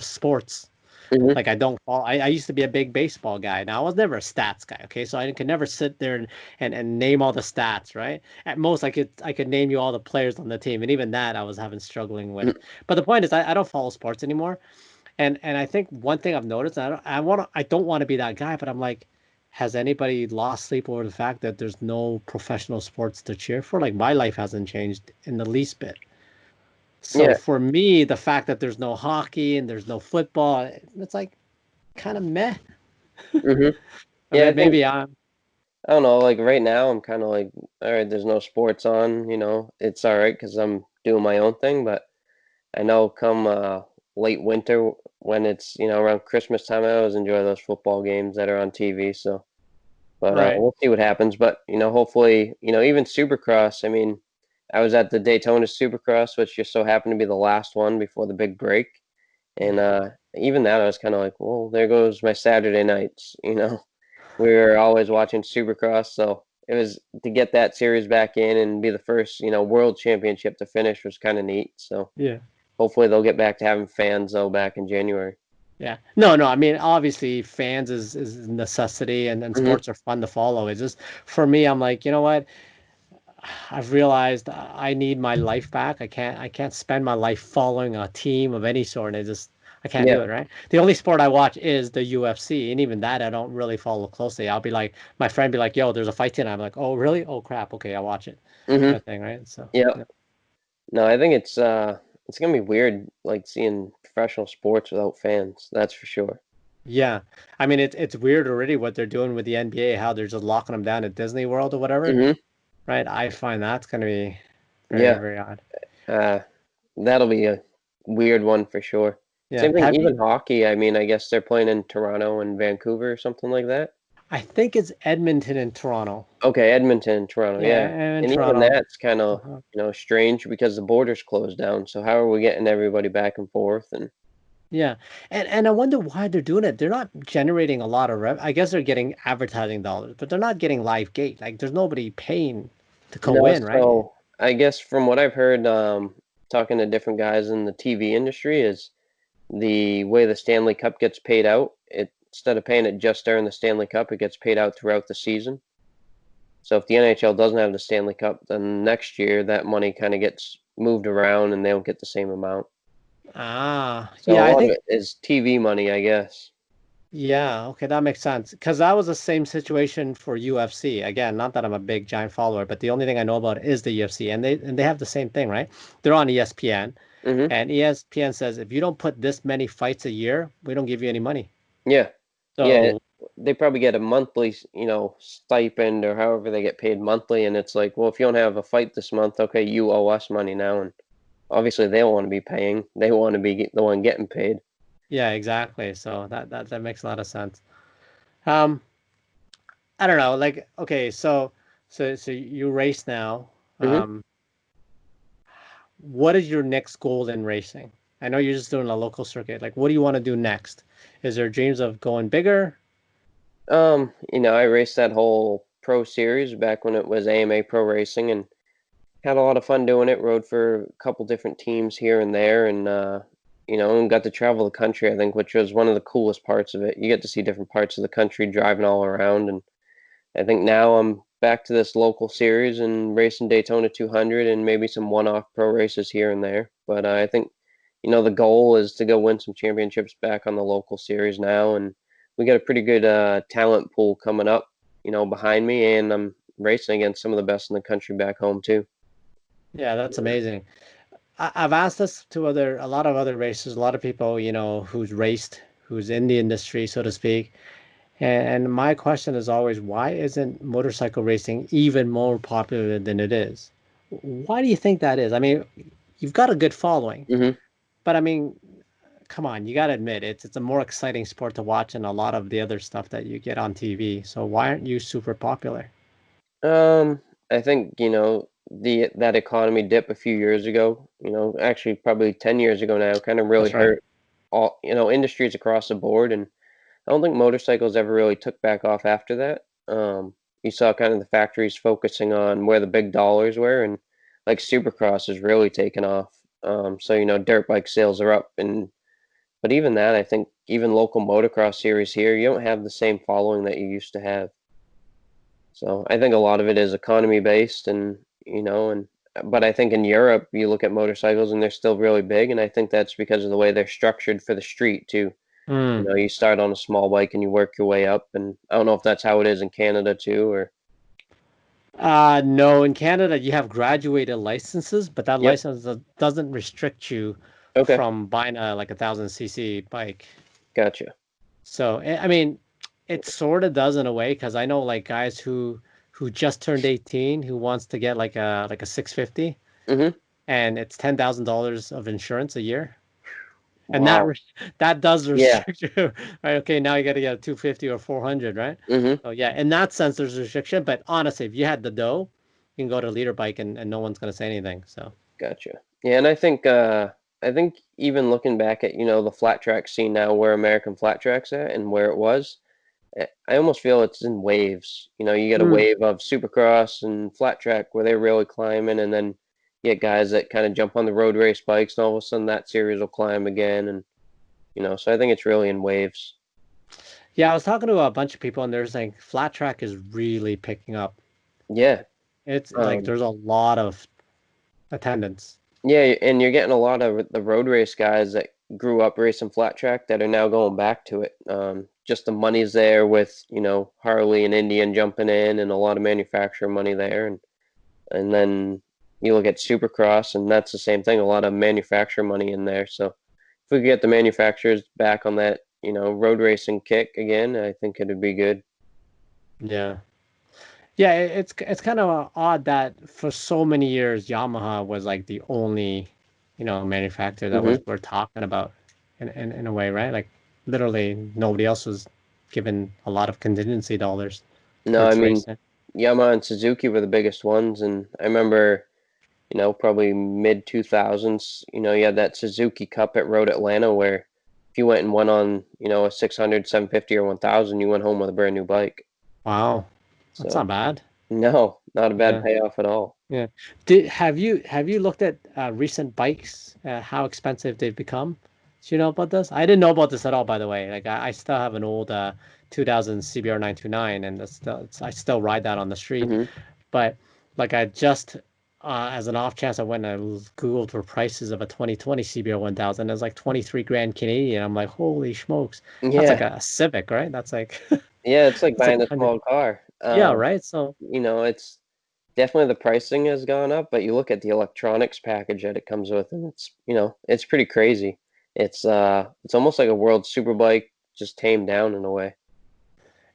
sports.
Hmm.
Like I don't follow. I used to be a big baseball guy. Now I was never a stats guy. Okay, so I could never sit there and name all the stats. Right. At most, I could name you all the players on the team, and even that I was having struggling with. But the point is, I don't follow sports anymore. And I think one thing I've noticed, I don't want to be that guy, but I'm like, has anybody lost sleep over the fact that there's no professional sports to cheer for? Like my life hasn't changed in the least bit. So
Yeah.
for me, the fact that there's no hockey and there's no football, it's like kind of meh.
Hmm.
I
Yeah, I
mean,
think
maybe I'm
I don't know. Like right now, I'm kind of like, all right, there's no sports on. It's all right because I'm doing my own thing. But I know come late winter when it's around Christmas time, I always enjoy those football games that are on TV. So, but
right.
we'll see what happens. But hopefully, even Supercross. I mean, I was at the Daytona Supercross, which just so happened to be the last one before the big break. And
Yeah.
even that, I was kind of like, well, there goes my Saturday nights. We were always watching Supercross, so it was to get that series back in and be the first, world championship to finish was kind of neat. So
Yeah.
hopefully they'll get back to having fans though back in January.
Yeah. No, no. I mean, obviously, fans is a necessity, and
Hmm.
sports are fun to follow. It's just for me, I'm like, you know what? I've realized I need my life back. I can't spend my life following a team of any sort. I can't do
Yeah.
it, right? The only sport I watch is the UFC, and even that I don't really follow closely. I'll be like, my friend be like, "Yo, there's a fight tonight." I'm like, "Oh, really? Oh, crap. Okay, I'll watch it."
Hmm.
Kind of thing, right? So,
Yeah.
yeah.
No, I think it's gonna be weird like seeing professional sports without fans. That's for sure.
Yeah. I mean, it's weird already what they're doing with the NBA, how they're just locking them down at Disney World or whatever,
Hmm.
right? I find that's gonna be very,
Yeah.
very odd.
Uh, that'll be a weird one for sure.
Yeah.
Same thing,
Have you?
even hockey. I mean, I guess they're playing in Toronto and Vancouver or something like that.
I think it's Edmonton and Toronto.
Okay, Edmonton, Toronto,
Yeah,
yeah.
and
And even
Toronto.
that's kind of,
Uh-huh.
strange because the border's closed down. So how are we getting everybody back and forth? And
Yeah. And I wonder why they're doing it. They're not generating a lot of I guess they're getting advertising dollars, but they're not getting live gate. Like there's nobody paying to go
no,
in, right?
so I guess from what I've heard, talking to different guys in the TV industry, is the way the Stanley Cup gets paid out. Instead of paying it just during the Stanley Cup, it gets paid out throughout the season. So if the NHL doesn't have the Stanley Cup, then next year that money kind of gets moved around and they don't get the same amount.
Ah,
So
yeah,
a
I
lot of
think
it is TV money, I guess.
yeah, okay, that makes sense. Because that was the same situation for UFC. Again, not that I'm a big giant follower, but the only thing I know about is the UFC, and they have the same thing, right? They're on ESPN,
Hmm.
and ESPN says if you don't put this many fights a year, we don't give you any money.
Yeah. Yeah.
So
They probably get a monthly, stipend or however they get paid monthly. And it's like, well, if you don't have a fight this month, okay, you owe us money now. And obviously they don't want to be paying. They want to be the one getting paid.
yeah, exactly. So that makes a lot of sense. Um, I don't know. Like, okay, so you race now.
Hmm.
What is your next goal in racing? I know you're just doing a local circuit. Like, what do you want to do next? Is there dreams of going bigger?
I raced that whole pro series back when it was AMA Pro Racing and had a lot of fun doing it. Rode for a couple different teams here and there, and and got to travel the country. I think, which was one of the coolest parts of it. You get to see different parts of the country driving all around, and I think now I'm back to this local series and racing Daytona 200 and maybe some one-off pro races here and there. But I think, the goal is to go win some championships back on the local series now, and we got a pretty good talent pool coming up, behind me, and I'm racing against some of the best in the country back home too.
Yeah, that's amazing. I've asked this to a lot of other racers, a lot of people, who's raced, who's in the industry, so to speak. And my question is always, why isn't motorcycle racing even more popular than it is? Why do you think that is? I mean, you've got a good following,
Hmm.
but I mean, come on, you got to admit it's a more exciting sport to watch than a lot of the other stuff that you get on TV. So why aren't you super popular?
Um, I think, the that economy dip a few years ago, actually probably 10 years ago now, kind of really
That's right.
hurt all, industries across the board. And I don't think motorcycles ever really took back off after that. You saw kind of the factories focusing on where the big dollars were, and like Supercross is really taken off. So, dirt bike sales are up, and but even that, I think even local motocross series here, you don't have the same following that you used to have. So I think a lot of it is economy based, and but I think in Europe you look at motorcycles and they're still really big, and I think that's because of the way they're structured for the street too.
Mm.
You start on a small bike and you work your way up, and I don't know if that's how it is in Canada too, or
No, in Canada you have graduated licenses, but that
yep,
license doesn't restrict you
okay,
from buying a like 1,000 cc bike.
gotcha.
So I mean, it sort of does in a way because I know like guys who just turned 18 who wants to get like a 650
Mhm.
and it's $10,000 of insurance a year. And
Wow.
that does
Yeah.
restrict you, right? Okay, now you got to get a 250 or 400, right?
Mhm.
So yeah, in that sense, there's a restriction. But honestly, if you had the dough, you can go to leader bike and no one's gonna say anything. So
Gotcha. Yeah, and I think even looking back at the flat track scene now, where American flat track's at and where it was, I almost feel it's in waves. You get a
mm.
wave of Supercross and flat track where they're really climbing, and then you get guys that kind of jump on the road race bikes, and all of a sudden that series will climb again, and so I think it's really in waves.
Yeah, I was talking to a bunch of people and they're saying flat track is really picking up.
Yeah.
It's like
Um,
there's a lot of attendance.
yeah, and you're getting a lot of the road race guys that grew up racing flat track that are now going back to it. Just the money's there with, Harley and Indian jumping in, and a lot of manufacturer money there, and then you look at Supercross, and that's the same thing, a lot of manufacturer money in there. So if we could get the manufacturers back on that, road racing kick again, I think it'd be good.
Yeah. Yeah, it's kind of odd that for so many years Yamaha was like the only, manufacturer that was
Hmm.
we're talking about in a way, right? Like literally nobody else was given a lot of contingency dollars
No, I
towards
mean,
racing.
Yamaha and Suzuki were the biggest ones, and I remember, probably mid 2000s, you had that Suzuki Cup at Road Atlanta where if you went and won on, a 600, 750, or 1000, you went home with a brand new bike.
Wow. That's not
So,
bad.
no, not a bad
Yeah.
payoff at all.
Yeah. Have you looked at recent bikes, how expensive they've become? Do you know about this? I didn't know about this at all, by the way. Like I still have an old 2000 CBR 929, and I still ride that on the street.
Hmm.
But like I just, as an off chance, I went and Googled for prices of a 2020 CBR 1000. It's like 23 grand Canadian. I'm like, holy smokes, that's like
Yeah.
a Civic, right? That's like
Yeah, it's like
that's like
buying
a
a
hundred.
small car.
Yeah, right. So
It's definitely the pricing has gone up, but you look at the electronics package that it comes with, and it's pretty crazy. It's almost like a world superbike just tamed down in a way.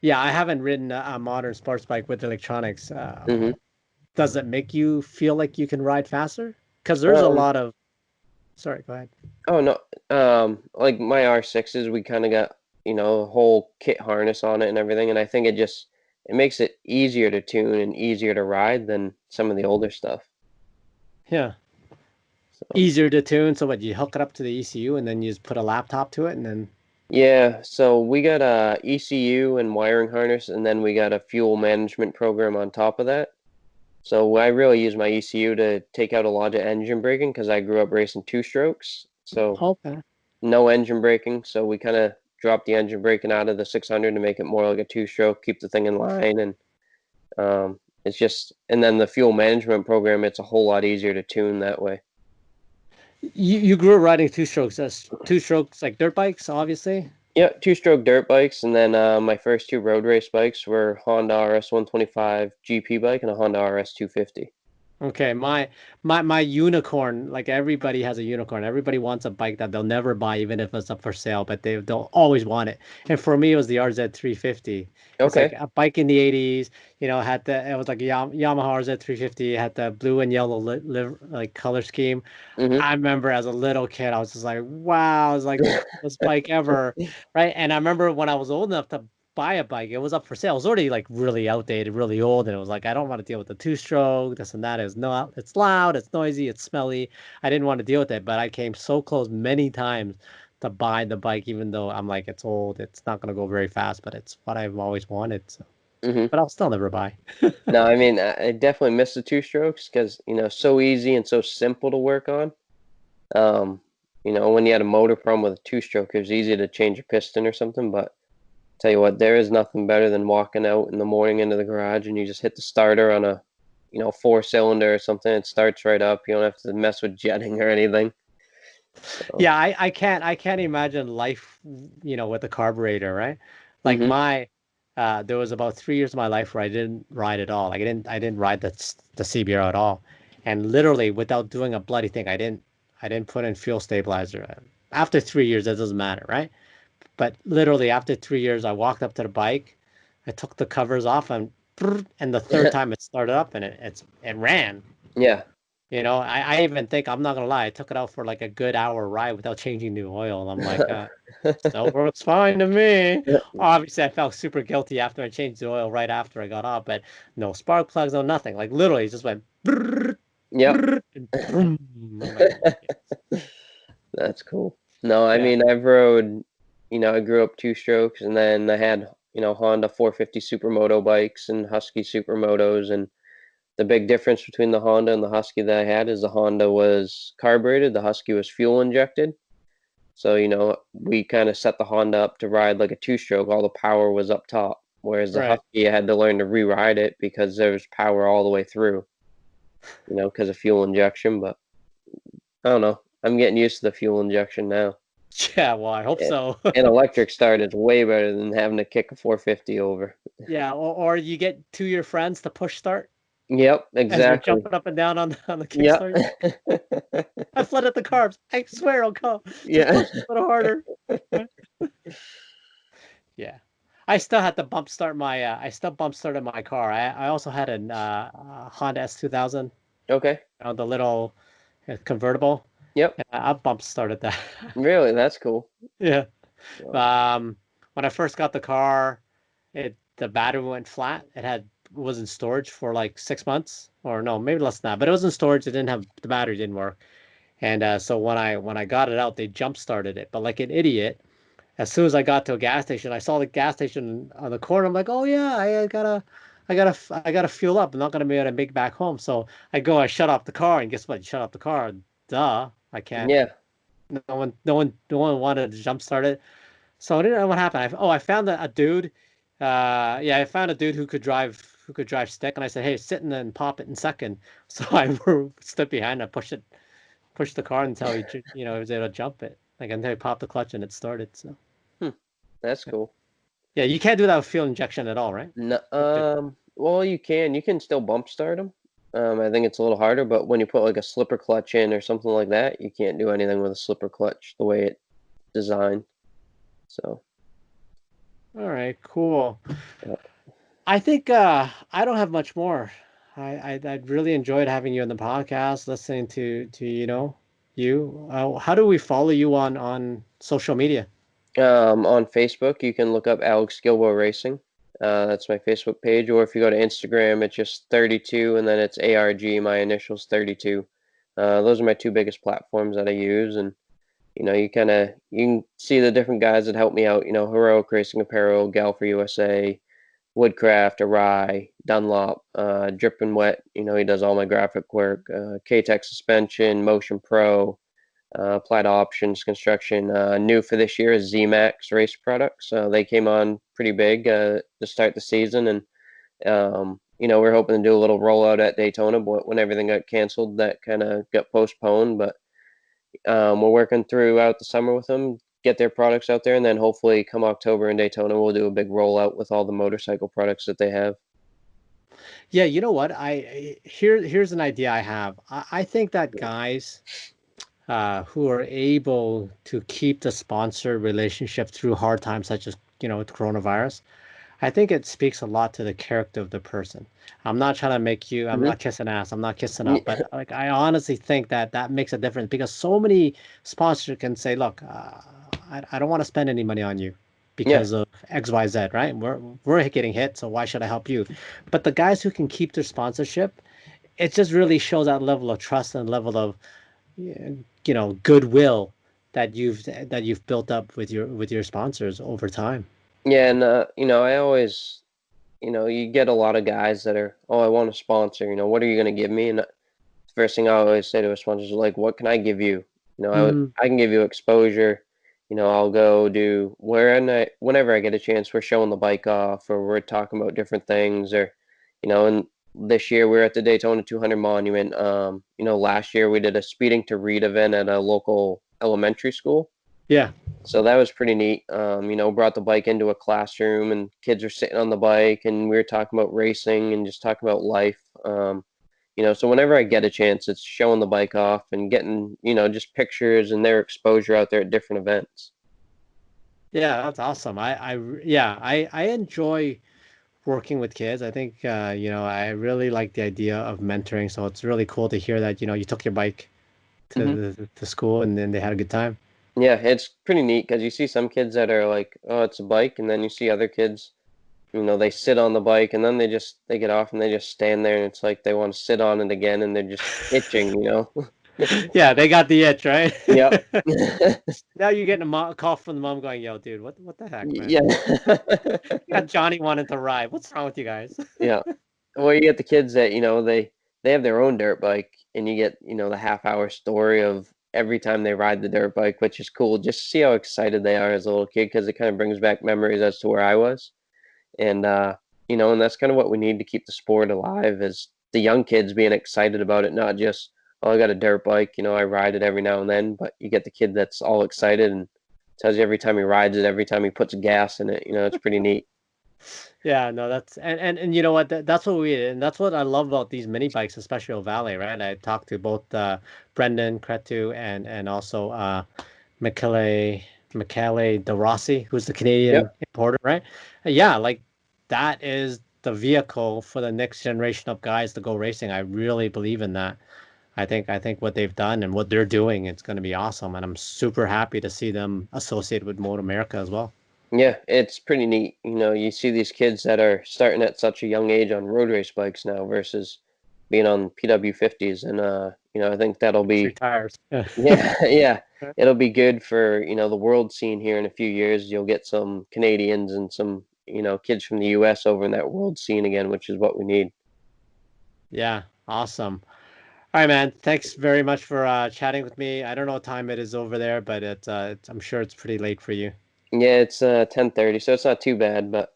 yeah, I haven't ridden a modern sports bike with electronics.
Hmm.
Does it make you feel like you can ride faster? Because there's a
Um,
lot of. Sorry, go ahead.
oh no, like my R6s, we kind of got, a whole kit harness on it and everything, and I think it makes it easier to tune and easier to ride than some of the older stuff.
Yeah,
So.
easier to tune. So what? You hook it up to the ECU and then you just put a laptop to it, and then.
Yeah, so we got a ECU and wiring harness, and then we got a fuel management program on top of that. So I really use my ECU to take out a lot of engine braking because I grew up racing two strokes. So
Okay.
no engine braking. So we kind of dropped the engine braking out of the 600 to make it more like a two stroke, keep the thing in line. And and then the fuel management program, it's a whole lot easier to tune that way.
You grew up riding two strokes. That's two strokes like dirt bikes, obviously.
Yeah, two-stroke dirt bikes, and then my first two road race bikes were Honda RS 125 GP bike and a Honda RS 250.
Okay, my unicorn, like everybody has a unicorn. Everybody wants a bike that they'll never buy, even if it's up for sale, but they'll always want it. And for me, it was the RZ 350. It's like
Okay.
a bike in the 80s, had it was like a Yamaha RZ 350, it had the blue and yellow like color scheme.
Mm-hmm.
I remember as a little kid, I was just like, wow, it's like the coolest bike ever, right? And I remember when I was old enough to buy a bike, it was up for sale. It was already like really outdated, really old, and it was like I don't want to deal with the two-stroke, this and that. It's loud, it's noisy, it's smelly. I didn't want to deal with it, but I came so close many times to buy the bike, even though I'm like, it's old, it's not gonna go very fast, but it's what I've always wanted. So,
Mm-hmm.
but I'll still never buy.
No, I mean, I definitely miss the two strokes because, so easy and so simple to work on. Um, when you had a motor problem with a two stroke, it was easy to change a piston or something. But tell you what, there is nothing better than walking out in the morning into the garage and you just hit the starter on a, four-cylinder or something. It starts right up. You don't have to mess with jetting or anything. So,
Yeah, I can't imagine life, with a carburetor, right? Like
hmm
there was about 3 years of my life where I didn't ride at all. Like I didn't ride the CBR at all. And literally without doing a bloody thing, I didn't put in fuel stabilizer. After 3 years, that doesn't matter, right? But literally after 3 years, I walked up to the bike, I took the covers off and the third time it started up and it ran.
yeah.
I even think, I'm not gonna lie, I took it out for like a good hour ride without changing new oil. I'm like, still works fine to me. Obviously, I felt super guilty after I changed the oil right after I got off, but no spark plugs, no nothing. Like literally, it just went brrr,
Yep.
brrr, and boom. I'm like, yes.
That's cool. No, I
Yeah,
mean, I've rode, I grew up two strokes and then I had, Honda 450 Supermoto bikes and Husky Supermotos. And the big difference between the Honda and the Husky that I had is the Honda was carbureted, the Husky was fuel injected. So, we kind of set the Honda up to ride like a two stroke. All the power was up top. Whereas the
right.
Husky, I had to learn to re-ride it because there was power all the way through, because of fuel injection. But I don't know. I'm getting used to the fuel injection now.
Yeah, well, I hope
Yeah.
so.
An electric start is way better than having to kick a 450 over.
Yeah, or you get two of your friends to push start
Yep,
as you're
exactly.
jumping up and down on the
Yep.
kickstart. I flooded the carbs. I swear I'll go. Just
Yeah.
push a little harder. Yeah. I still bump started my car. I also had a Honda S2000,
Okay.
the little convertible.
Yep.
And I bump started that.
Really, that's cool.
Yeah.
So,
Um, when I first got the car, the battery went flat. Was in storage for like 6 months, or no, maybe less than that. But it was in storage. The battery didn't work. And so when I got it out, they jump started it. But like an idiot, as soon as I got to a gas station, I saw the gas station on the corner. I'm like, oh yeah, I gotta fuel up. I'm not gonna be able to make it back home. So I shut off the car, and guess what? Shut off the car. Duh, I can't.
yeah.
No one wanted to jump start it. So I didn't know what happened. I found a dude. Yeah, I found a dude who could drive stick, and I said, hey, sit in and pop it in second. So I stood behind, and pushed the car until he was able to jump it, like until he popped the clutch and it started. So.
Hmm. That's cool.
Yeah, you can't do that with fuel injection at all, right?
No,
Like just
well, you can. You can still bump start them. I think it's a little harder, but when you put like a slipper clutch in or something like that, you can't do anything with a slipper clutch the way it's designed. So,
all right, cool.
yeah.
I think I don't have much more. I really enjoyed having you on the podcast, listening to you. How do we follow you on social media?
On Facebook, you can look up Alex Guilbeaut Racing. That's my Facebook page. Or if you go to Instagram, it's just 32, and then it's ARG, my initials 32. Those are my two biggest platforms that I use, and you can see the different guys that help me out. Heroic Racing Apparel, Gal for USA, Woodcraft, Awry, Dunlop, Drip and Wet. He does all my graphic work. K-Tech Suspension, Motion Pro. Applied Options Construction. New for this year is ZMAX Race Products. They came on pretty big to start the season, and we're hoping to do a little rollout at Daytona, but when everything got canceled, that kind of got postponed. But we're working throughout the summer with them, get their products out there, and then hopefully come October in Daytona, we'll do a big rollout with all the motorcycle products that they have.
Yeah, you know what? Here's an idea I have. I think that guys who are able to keep the sponsor relationship through hard times such as, with coronavirus, I think it speaks a lot to the character of the person. I'm not trying to make you, I'm
Hmm.
not kissing ass, I'm not kissing up, but like I honestly think that that makes a difference because so many sponsors can say, look, I don't want to spend any money on you
Yeah,
because of XYZ, right? We're getting hit, so why should I help you? But the guys who can keep their sponsorship, it just really shows that level of trust and level of goodwill that you've built up with your sponsors over time.
yeah, and I always, you get a lot of guys that are, oh, I want a sponsor. What are you going to give me? And first thing I always say to a sponsor is like, what can I give you?
Mm,
I can give you exposure. I'll go do whenever I get a chance, we're showing the bike off or we're talking about different things or, and this year we're at the Daytona 200 Monument. Last year we did a speeding to read event at a local elementary school.
yeah.
So that was pretty neat. Brought the bike into a classroom and kids were sitting on the bike and we were talking about racing and just talking about life. So whenever I get a chance, it's showing the bike off and getting, just pictures and their exposure out there at different events.
Yeah, that's awesome. Yeah, I enjoy working with kids. I think, I really like the idea of mentoring. So it's really cool to hear that, you took your bike
Hmm.
to school and then they had a good time.
Yeah, it's pretty neat because you see some kids that are like, oh, it's a bike, and then you see other kids, they sit on the bike and then they get off and they just stand there and it's like they want to sit on it again and they're just itching.
Yeah, they got the itch, right?
Yep.
Now you're getting a call from the mom going, yo, dude, what the heck, man?
Yeah.
You got Johnny wanting to ride. What's wrong with you guys?
Yeah. Well, you get the kids that, they have their own dirt bike and you get, the half-hour story of every time they ride the dirt bike, which is cool. Just to see how excited they are as a little kid because it kind of brings back memories as to where I was. And and that's kind of what we need to keep the sport alive is the young kids being excited about it, not just, oh, I got a dirt bike, I ride it every now and then, but you get the kid that's all excited and tells you every time he rides it, every time he puts gas in it, it's pretty neat.
Yeah, no, and you know what? That's what and that's what I love about these mini bikes, especially O'Valley, right? I talked to both Brendan Cretu and also Michele De Rossi, who's the Canadian
Yep.
importer, right? Yeah, like that is the vehicle for the next generation of guys to go racing. I really believe in that. I think what they've done and what they're doing, it's going to be awesome, and I'm super happy to see them associated with Motor America as well.
Yeah, it's pretty neat. You see these kids that are starting at such a young age on road race bikes now versus being on PW50s. And, I think that'll
Three
be,
tires.
yeah, yeah, it'll be good for, the world scene here in a few years. You'll get some Canadians and some, kids from the US over in that world scene again, which is what we need.
Yeah, awesome. All right, man. Thanks very much for chatting with me. I don't know what time it is over there, but I'm sure it's pretty late for you.
Yeah, it's 10:30, so it's not too bad, but,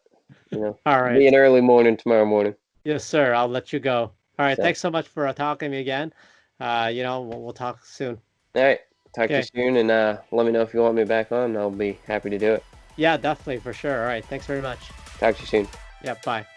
All
it'll be
right.
an early morning tomorrow morning.
Yes, sir. I'll let you go. All right.
So,
Thanks so much for talking to me again. We'll talk soon.
all right, talk to you
Okay.
soon, and let me know if you want me back on. I'll be happy to do it.
Yeah, definitely for sure. All right. Thanks very much.
Talk to you soon.
Yeah. Bye.